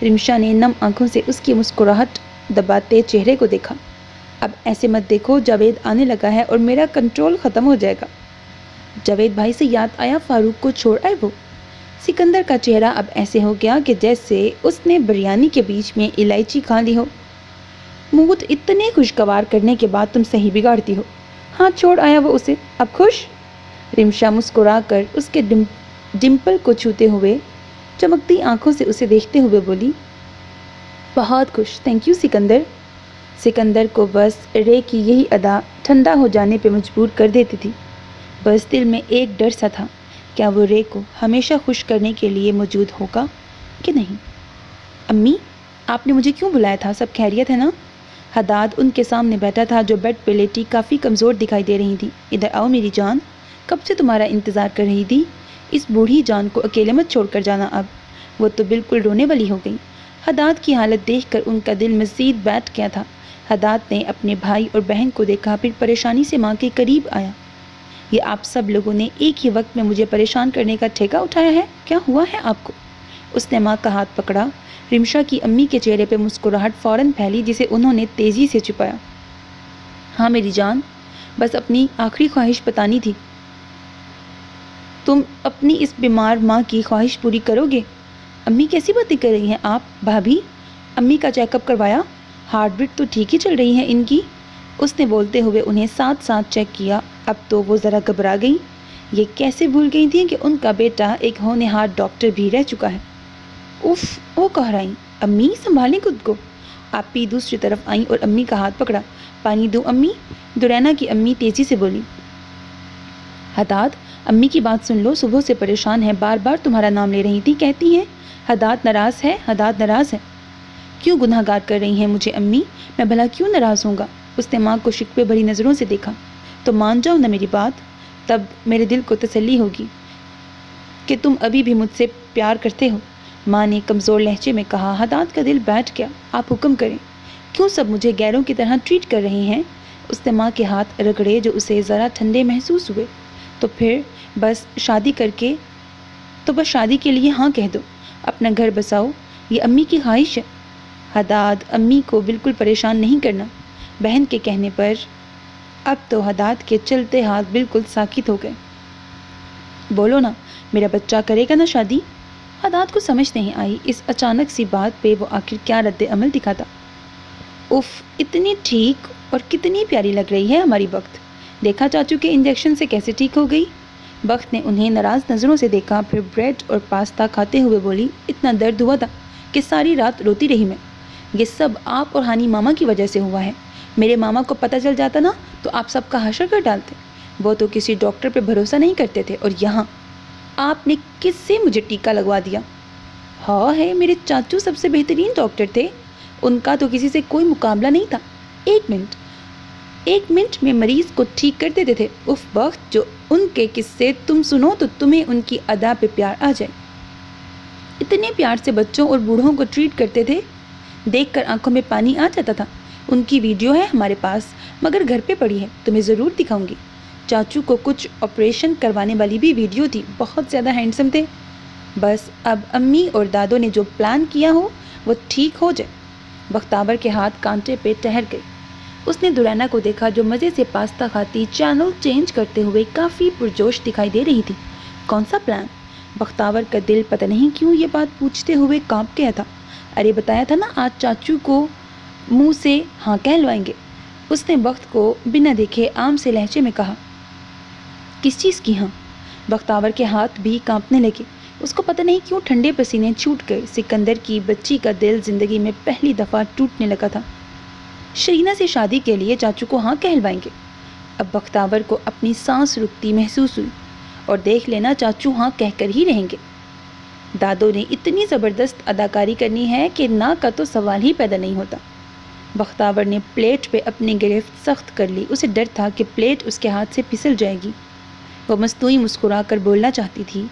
S1: رمشا نے نم آنکھوں سے اس کی مسکراہٹ دباتے چہرے کو دیکھا۔ اب ایسے مت دیکھو، جاوید آنے لگا ہے اور میرا کنٹرول ختم ہو جائے گا۔ جاوید بھائی سے یاد آیا، فاروق کو چھوڑ آئے وہ۔ سکندر کا چہرہ اب ایسے ہو گیا کہ جیسے اس نے بریانی کے بیچ میں الائچی کھا لی ہو۔ موڈ اتنے خوشگوار کرنے کے بعد تم صحیح بگاڑتی ہو۔ ہاں چھوڑ آیا وہ اسے، اب خوش؟ رمشا مسکرا کر اس کے ڈمپل کو چھوتے ہوئے چمکتی آنکھوں سے اسے دیکھتے ہوئے بولی، بہت خوش، تھینک یو سکندر۔ سکندر کو بس رے کی یہی ادا ٹھنڈا ہو جانے پہ مجبور کر دیتی تھی۔ بس دل میں ایک ڈر سا تھا، کیا وہ رے کو ہمیشہ خوش کرنے کے لیے موجود ہوگا کہ نہیں؟ امی، آپ نے مجھے کیوں بلایا تھا؟ سب خیریت ہے نا؟ حداد ان کے سامنے بیٹھا تھا، جو بیڈ پہ لیٹی کافی کمزور دکھائی دے رہی تھی۔ ادھر آؤ میری جان، کب سے تمہارا انتظار کر رہی تھی۔ اس بوڑھی جان کو اکیلے مت چھوڑ کر جانا اب، وہ تو بالکل رونے والی ہو گئی۔ حداد کی حالت دیکھ کر ان کا دل مزید بیٹھ گیا تھا۔ حداد نے اپنے بھائی اور بہن کو دیکھا، پھر پریشانی سے ماں کے قریب آیا۔ یہ آپ سب لوگوں نے ایک ہی وقت میں مجھے پریشان کرنے کا ٹھیکہ اٹھایا ہے، کیا ہوا ہے آپ کو؟ اس نے ماں کا ہاتھ پکڑا۔ رمشا کی امی کے چہرے پہ مسکراہٹ فوراً پھیلی، جسے انہوں نے تیزی سے چھپایا۔ ہاں میری جان، بس اپنی آخری خواہش بتانی تھی۔ تم اپنی اس بیمار ماں کی خواہش پوری کرو گے؟ امی کیسی باتیں کر رہی ہیں آپ؟ بھابھی، امی کا چیک اپ کروایا؟ ہارٹ بیٹ تو ٹھیک ہی چل رہی ہے ان کی؟ اس نے بولتے ہوئے انہیں ساتھ ساتھ چیک کیا۔ اب تو وہ ذرا گھبرا گئی، یہ کیسے بھول گئی تھیں کہ ان کا بیٹا ایک ہونہار ڈاکٹر بھی رہ چکا ہے۔ اف، وہ کہہ رہی، امی سنبھالیں خود کو۔ آپی دوسری طرف آئیں اور امی کا ہاتھ پکڑا۔ پانی دو امی؟ دورینا کی امی تیزی سے بولی۔ حداد امی کی بات سن لو، صبح سے پریشان ہے، بار بار تمہارا نام لے رہی تھی، کہتی ہیں حداد ناراض ہے، حداد ناراض ہے۔ کیوں گناہ گار کر رہی ہیں مجھے امی؟ میں بھلا کیوں ناراض ہوں گا؟ اس نے ماں کو شکوے بھری نظروں سے دیکھا۔ تو مان جاؤ نہ میری بات، تب میرے دل کو تسلی ہوگی کہ تم ابھی بھی مجھ سے پیار کرتے ہو۔ ماں نے کمزور لہجے میں کہا۔ حداد کا دل بیٹھ گیا۔ آپ حکم کریں، کیوں سب مجھے غیروں کی طرح ٹریٹ کر رہے ہیں؟ اس نے ماں کے ہاتھ رگڑے جو اسے ذرا ٹھنڈے محسوس ہوئے۔ تو پھر بس شادی کے لیے ہاں کہہ دو، اپنا گھر بساؤ، یہ امی کی خواہش ہے۔ حداد امی کو بالکل پریشان نہیں کرنا۔ بہن کے کہنے پر اب تو حداد کے چلتے ہاتھ بالکل ساکت ہو گئے۔ بولو نا، میرا بچہ کرے گا نا شادی؟ حداد کو سمجھ نہیں آئی اس اچانک سی بات پہ وہ آخر کیا رد عمل دکھاتا۔ اف، اتنی ٹھیک اور کتنی پیاری لگ رہی ہے ہماری بخت۔ دیکھا چاچو کے انجیکشن سے کیسے ٹھیک ہو گئی؟ بخت نے انہیں ناراض نظروں سے دیکھا، پھر بریڈ اور پاستا کھاتے ہوئے بولی، اتنا درد ہوا تھا کہ ساری رات روتی رہی میں۔ یہ سب آپ اور ہانی ماما کی وجہ سے ہوا ہے۔ میرے ماما کو پتہ چل جاتا نا تو آپ سب کا حشر کر ڈالتے۔ وہ تو کسی ڈاکٹر پہ بھروسہ نہیں کرتے تھے، اور یہاں آپ نے کس سے مجھے ٹیکا لگوا دیا؟ ہاں ہے، میرے چاچو سب سے بہترین ڈاکٹر تھے، ان کا تو کسی سے کوئی مقابلہ نہیں تھا۔ ایک منٹ میں مریض کو ٹھیک کر دیتے تھے۔ اف بخت، جو ان کے قصے تم سنو تو تمہیں ان کی ادا پہ پیار آ جائے۔ اتنے پیار سے بچوں اور بوڑھوں کو ٹریٹ کرتے تھے، دیکھ کر آنکھوں میں پانی آ جاتا تھا۔ ان کی ویڈیو ہے ہمارے پاس، مگر گھر پہ پڑی ہے، تمہیں ضرور دکھاؤں گی۔ چاچو کو کچھ آپریشن کروانے والی بھی ویڈیو تھی، بہت زیادہ ہینڈسم تھے۔ بس اب امی اور دادوں نے جو پلان کیا ہو وہ ٹھیک ہو جائے۔ بختاور کے ہاتھ کانٹے پہ ٹھہر گئے۔ اس نے دورینا کو دیکھا جو مزے سے پاستا کھاتی چینل چینج کرتے ہوئے کافی پرجوش دکھائی دے رہی تھی۔ کون سا پلان؟ بختاور کا دل پتہ نہیں کیوں یہ بات پوچھتے ہوئے کانپ گیا تھا۔ ارے بتایا تھا نا آج چاچو کو منہ سے ہاں کہلوائیں گے، اس نے بخت کو بنا دیکھے عام سے لہجے میں کہا۔ کس چیز کی ہاں؟ بختاور کے ہاتھ بھی کانپنے لگے۔ اس کو پتہ نہیں کیوں ٹھنڈے پسینے چھوٹ گئے۔ سکندر کی بچی کا دل زندگی میں پہلی دفعہ ٹوٹنے لگا تھا۔ شرینہ سے شادی کے لیے چاچو کو ہاں کہلوائیں گے؟ اب بختاور کو اپنی سانس رکتی محسوس ہوئی۔ اور دیکھ لینا چاچو ہاں کہہ کر ہی رہیں گے۔ دادوں نے اتنی زبردست اداکاری کرنی ہے کہ نہ کا تو سوال ہی پیدا نہیں ہوتا۔ بختاور نے پلیٹ پہ اپنی گرفت سخت کر لی۔ اسے ڈر تھا کہ پلیٹ اس کے ہاتھ سے پھسل جائے گی۔ وہ مصنوعی مسکرا کر بولنا چاہتی تھی،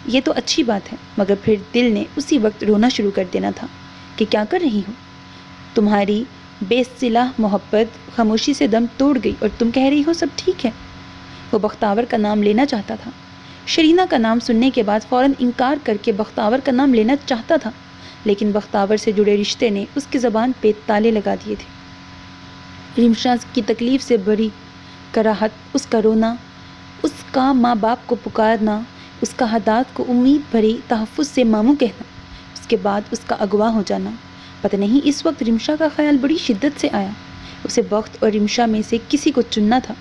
S1: یہ تو اچھی بات ہے، مگر پھر دل نے اسی وقت رونا شروع کر دینا تھا کہ کیا کر رہی ہو؟ تمہاری بے صلہ محبت خاموشی سے دم توڑ گئی اور تم کہہ رہی ہو سب ٹھیک ہے۔ وہ بختاور کا نام لینا چاہتا تھا۔ شرینہ کا نام سننے کے بعد فوراً انکار کر کے بختاور کا نام لینا چاہتا تھا، لیکن بختاور سے جڑے رشتے نے اس کی زبان پہ تالے لگا دیے تھے۔ رمشا کی تکلیف سے بڑی کراہت، اس کا رونا، اس کا ماں باپ کو پکارنا، اس کا حداد کو امید بھری تحفظ سے ماموں کہنا، اس کے بعد اس کا اغوا ہو جانا۔ پتہ نہیں اس وقت رمشا کا خیال بڑی شدت سے آیا۔ اسے بخت اور رمشا میں سے کسی کو چننا تھا۔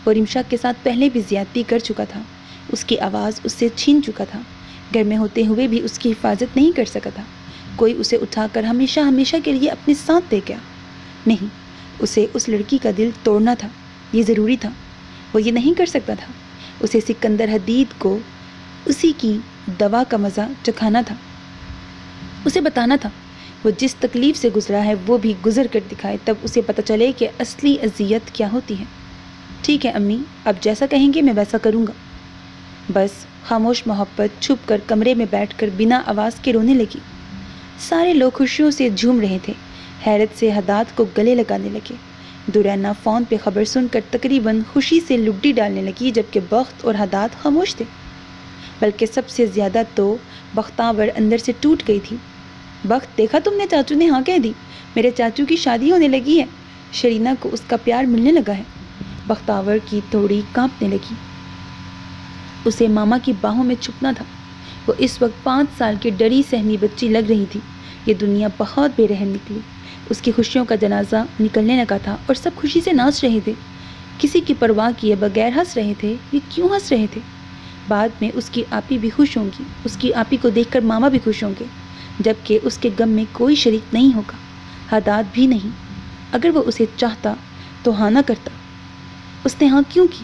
S1: وہ رمشا کے ساتھ پہلے بھی زیادتی کر چکا تھا، اس کی آواز اس سے چھین چکا تھا، گھر میں ہوتے ہوئے بھی اس کی حفاظت نہیں کر سکا تھا۔ کوئی اسے اٹھا کر ہمیشہ ہمیشہ کے لیے اپنے ساتھ دے گیا۔ نہیں، اسے اس لڑکی کا دل توڑنا تھا، یہ ضروری تھا۔ وہ یہ نہیں کر سکتا تھا۔ اسے سکندر حدید کو اسی کی دوا کا مزہ چکھانا تھا۔ اسے بتانا تھا وہ جس تکلیف سے گزرا ہے وہ بھی گزر کر دکھائے، تب اسے پتہ چلے کہ اصلی اذیت کیا ہوتی ہے۔ ٹھیک ہے امی، اب جیسا کہیں گے میں ویسا کروں گا۔ بس خاموش محبت چھپ کر کمرے میں بیٹھ کر بنا آواز کے رونے لگی۔ سارے لوگ خوشیوں سے جھوم رہے تھے، حیرت سے حداد کو گلے لگانے لگے۔ دورینا فون پہ خبر سن کر تقریباً خوشی سے لڈی ڈالنے لگی، جبکہ بخت اور حداد خاموش تھے۔ بلکہ سب سے زیادہ تو بختاور اندر سے ٹوٹ گئی تھی۔ بخت، دیکھا تم نے، چاچو نے ہاں کہہ دی، میرے چاچو کی شادی ہونے لگی ہے، شرینہ کو اس کا پیار ملنے لگا ہے۔ بختاور کی تھوڑی کانپنے لگی۔ اسے ماما کی باہوں میں چھپنا تھا۔ وہ اس وقت 5 سال کی ڈری سہمی بچی لگ رہی تھی۔ یہ دنیا بہت بے رحم نکلی۔ اس کی خوشیوں کا جنازہ نکلنے لگا تھا اور سب خوشی سے ناچ رہے تھے، کسی کی پرواہ کیے بغیر ہنس رہے تھے۔ یہ کیوں ہنس رہے تھے؟ بعد میں اس کی آپی بھی خوش ہوں گی، اس کی آپی کو دیکھ کر ماما بھی خوش ہوں گے، جبکہ اس کے غم میں کوئی شریک نہیں ہوگا، حداد بھی نہیں۔ اگر وہ اسے چاہتا تو ہاں نہ کرتا۔ اس نے ہاں کیوں کی؟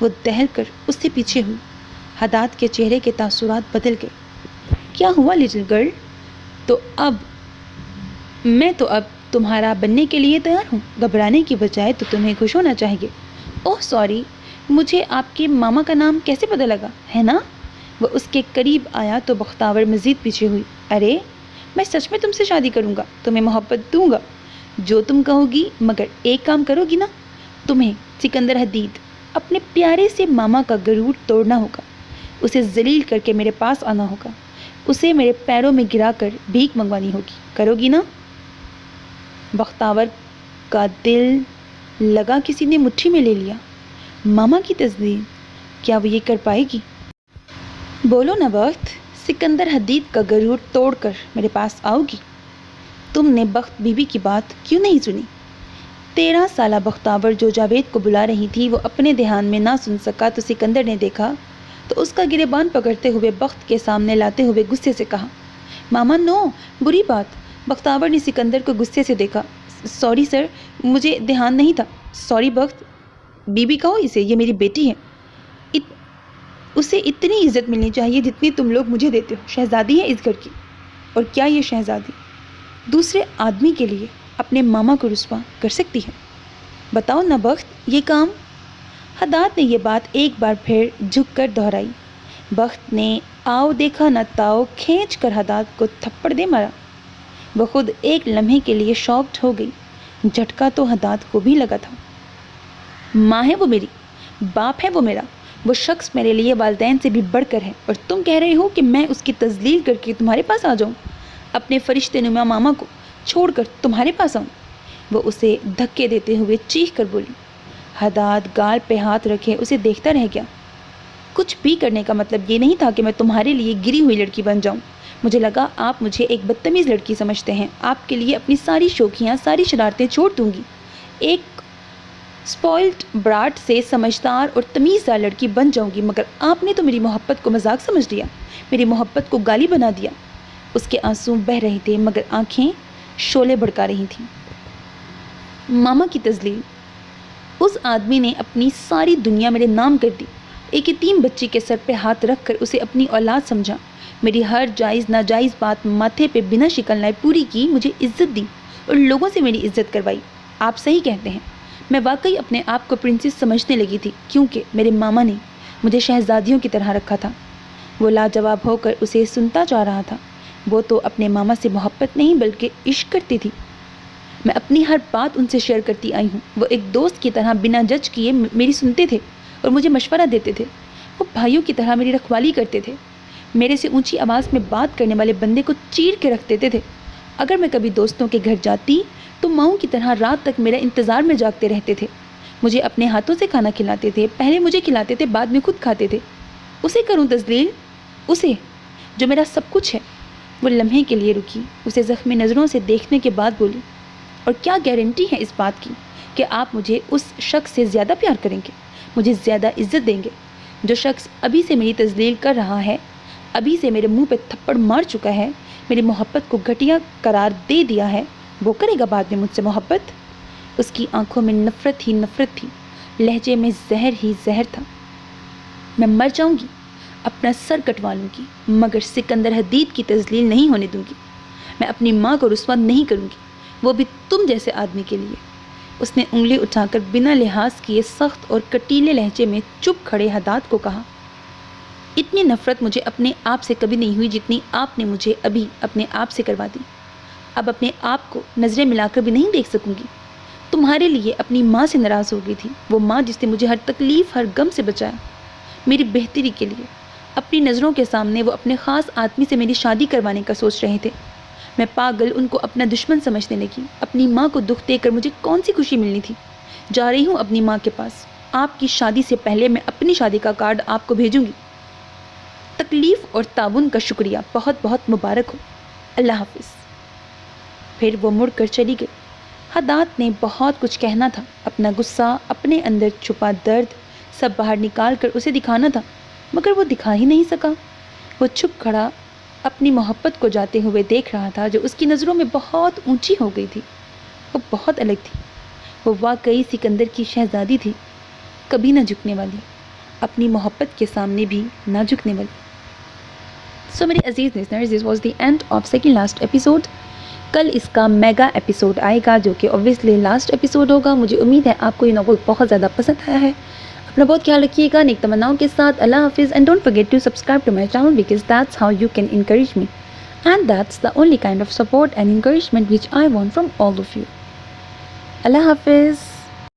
S1: وہ دہل کر اس سے پیچھے ہوئی۔ حداد کے چہرے کے تاثرات بدل گئے۔ کیا ہوا لٹل گرل؟ میں تو اب تمہارا بننے کے لیے تیار ہوں۔ گھبرانے کی بجائے تو تمہیں خوش ہونا چاہیے۔ اوہ سوری، مجھے آپ کے ماما کا نام کیسے پتہ لگا ہے نا؟ وہ اس کے قریب آیا تو بختاور مزید پیچھے ہوئی۔ ارے میں سچ میں تم سے شادی کروں گا، تمہیں محبت دوں گا، جو تم کہو گی، مگر ایک کام کرو گی نا؟ تمہیں سکندر حدید اپنے پیارے سے ماما کا غرور توڑنا ہوگا، اسے ذلیل کر کے میرے پاس آنا ہوگا، اسے میرے پیروں میں گرا کر بھیک منگوانی ہوگی، کرو گی نا؟ بختاور کا دل لگا کسی نے مٹھی میں لے لیا۔ ماما کی تصدیق، کیا وہ یہ کر پائے گی؟ بولو نا بخت، سکندر حدید کا غرور توڑ کر میرے پاس آؤ گی؟ تم نے بخت بی بی کی بات کیوں نہیں سنی؟ 13 سالہ بختاور جو جاوید کو بلا رہی تھی وہ اپنے دھیان میں نہ سن سکا تو سکندر نے دیکھا تو اس کا گریبان پکڑتے ہوئے بخت کے سامنے لاتے ہوئے غصے سے کہا، ماما نو، بری بات۔ بختاور نے سکندر کو غصے سے دیکھا۔ سوری سر، مجھے دھیان نہیں تھا۔ سوری بخت، بی بی کہو اسے، یہ میری بیٹی ہے، اسے اتنی عزت ملنی چاہیے جتنی تم لوگ مجھے دیتے ہو۔ شہزادی ہے اس گھر کی، اور کیا یہ شہزادی دوسرے آدمی کے لیے اپنے ماما کو رسوا کر سکتی ہے؟ بتاؤ نہ بخت، یہ کام؟ حداد نے یہ بات ایک بار پھر جھک کر دہرائی۔ بخت نے آؤ دیکھا نہ تاؤ کھینچ کر حداد کو تھپڑ دے مارا۔ وہ خود ایک لمحے کے لیے شاکڈ ہو گئی۔ جھٹکا تو حداد کو بھی لگا تھا۔ ماں ہے وہ میری، باپ ہے وہ میرا، وہ شخص میرے لیے والدین سے بھی بڑھ کر ہے، اور تم کہہ رہے ہو کہ میں اس کی تذلیل کر کے تمہارے پاس آ جاؤں، اپنے فرشتے نما ماما کو چھوڑ کر تمہارے پاس آؤں؟ وہ اسے دھکے دیتے ہوئے چیخ کر بولی۔ حداد گال پہ ہاتھ رکھے اسے دیکھتا رہ گیا۔ کچھ بھی کرنے کا مطلب یہ نہیں تھا کہ میں تمہارے لیے گری ہوئی لڑکی بن جاؤں۔ مجھے لگا آپ مجھے ایک بدتمیز لڑکی سمجھتے ہیں، آپ کے لیے اپنی ساری شوخیاں، ساری شرارتیں چھوڑ دوں گی، ایک اسپوائلڈ براٹ سے سمجھدار اور تمیزدار لڑکی بن جاؤں گی، مگر آپ نے تو میری محبت کو مذاق سمجھ لیا، میری محبت کو گالی بنا دیا۔ اس کے آنسو بہہ رہے تھے مگر آنکھیں شعلے بھڑکا رہی تھیں۔ ماما کی تذلیل، اس آدمی نے اپنی ساری دنیا میرے نام کر دی، ایک یتیم بچی کے سر پہ ہاتھ رکھ کر اسے اپنی اولاد سمجھا، میری ہر جائز ناجائز بات ماتھے پہ بنا شکن لائے پوری کی، مجھے عزت دی اور لوگوں سے میری عزت کروائی۔ آپ صحیح کہتے ہیں، میں واقعی اپنے آپ کو پرنسس سمجھنے لگی تھی، کیونکہ میرے ماما نے مجھے شہزادیوں کی طرح رکھا تھا۔ وہ لاجواب ہو کر اسے سنتا جا رہا تھا۔ وہ تو اپنے ماما سے محبت نہیں بلکہ عشق کرتی تھی۔ میں اپنی ہر بات ان سے شیئر کرتی آئی ہوں۔ وہ ایک دوست کی طرح بنا جج کیے میری سنتے تھے اور مجھے مشورہ دیتے تھے۔ وہ بھائیوں کی طرح میری رکھوالی کرتے تھے۔ میرے سے اونچی آواز میں بات کرنے والے بندے کو چیر کے رکھ دیتے تھے۔ اگر میں کبھی دوستوں کے گھر جاتی تو ماؤں کی طرح رات تک میرے انتظار میں جاگتے رہتے تھے۔ مجھے اپنے ہاتھوں سے کھانا کھلاتے تھے، پہلے مجھے کھلاتے تھے، بعد میں خود کھاتے تھے۔ اسے کروں تذلیل؟ اسے جو میرا سب کچھ ہے؟ وہ لمحے کے لیے رکی، اسے زخمی نظروں سے دیکھنے کے بعد بولی، اور کیا گارنٹی ہے اس بات کی کہ آپ مجھے اس شخص سے زیادہ پیار کریں گے، مجھے زیادہ عزت دیں گے؟ جو شخص ابھی سے میری تذلیل کر رہا ہے، ابھی سے میرے منہ پہ تھپڑ مار چکا ہے، میری محبت کو گھٹیا قرار دے دیا ہے، وہ کرے گا بعد میں مجھ سے محبت؟ اس کی آنکھوں میں نفرت ہی نفرت تھی، لہجے میں زہر ہی زہر تھا۔ میں مر جاؤں گی، اپنا سر کٹوا لوں گی، مگر سکندر حدید کی تذلیل نہیں ہونے دوں گی۔ میں اپنی ماں کو رسوا نہیں کروں گی، وہ بھی تم جیسے آدمی کے لیے۔ اس نے انگلی اٹھا کر بنا لحاظ کیے سخت اور کٹیلے لہجے میں چپ کھڑے حداد کو کہا، اتنی نفرت مجھے اپنے آپ سے کبھی نہیں ہوئی جتنی آپ نے مجھے ابھی اپنے آپ سے کروا دی۔ اب اپنے آپ کو نظریں ملا کر بھی نہیں دیکھ سکوں گی۔ تمہارے لیے اپنی ماں سے ناراض ہو گئی تھی، وہ ماں جس نے مجھے ہر تکلیف، ہر غم سے بچایا، میری بہتری کے لیے۔ اپنی نظروں کے سامنے وہ اپنے خاص آدمی سے میری شادی کروانے کا سوچ رہے تھے۔ میں پاگل ان کو اپنا دشمن سمجھنے لگی۔ اپنی ماں کو دکھ دے کر مجھے کون سی خوشی ملنی تھی؟ جا رہی ہوں اپنی ماں کے پاس، آپ کی شادی سے پہلے میں اپنی شادی کا کارڈ آپ کو بھیجوں گی۔ تکلیف اور تعاون کا شکریہ، بہت بہت مبارک ہو، اللہ حافظ۔ پھر وہ مڑ کر چلی گئی۔ حداد نے بہت کچھ کہنا تھا، اپنا غصہ، اپنے اندر چھپا درد سب باہر نکال کر اسے دکھانا تھا، مگر وہ دکھا ہی نہیں سکا۔ وہ چھپ کھڑا اپنی محبت کو جاتے ہوئے دیکھ رہا تھا جو اس کی نظروں میں بہت اونچی ہو گئی تھی۔ وہ بہت الگ تھی، وہ واقعی سکندر کی شہزادی تھی، کبھی نہ جھکنے والی۔ اپنی محبت کے سامنے بھی نہ جھکنے والی. سو میرے عزیز listeners, this was the end of second last episode. کل اس کا میگا ایپیسوڈ آئے گا جو کہ اوبویسلی لاسٹ ایپیسوڈ ہوگا. مجھے امید ہے آپ کو یہ ناول بہت زیادہ پسند آیا ہے. اپنا بہت خیال رکھیے گا. نیک تمناؤں کے ساتھ اللہ حافظ. And don't forget to subscribe to my channel because that's how you can encourage me and that's the only kind of support and encouragement which I want from all of you. اللہ حافظ.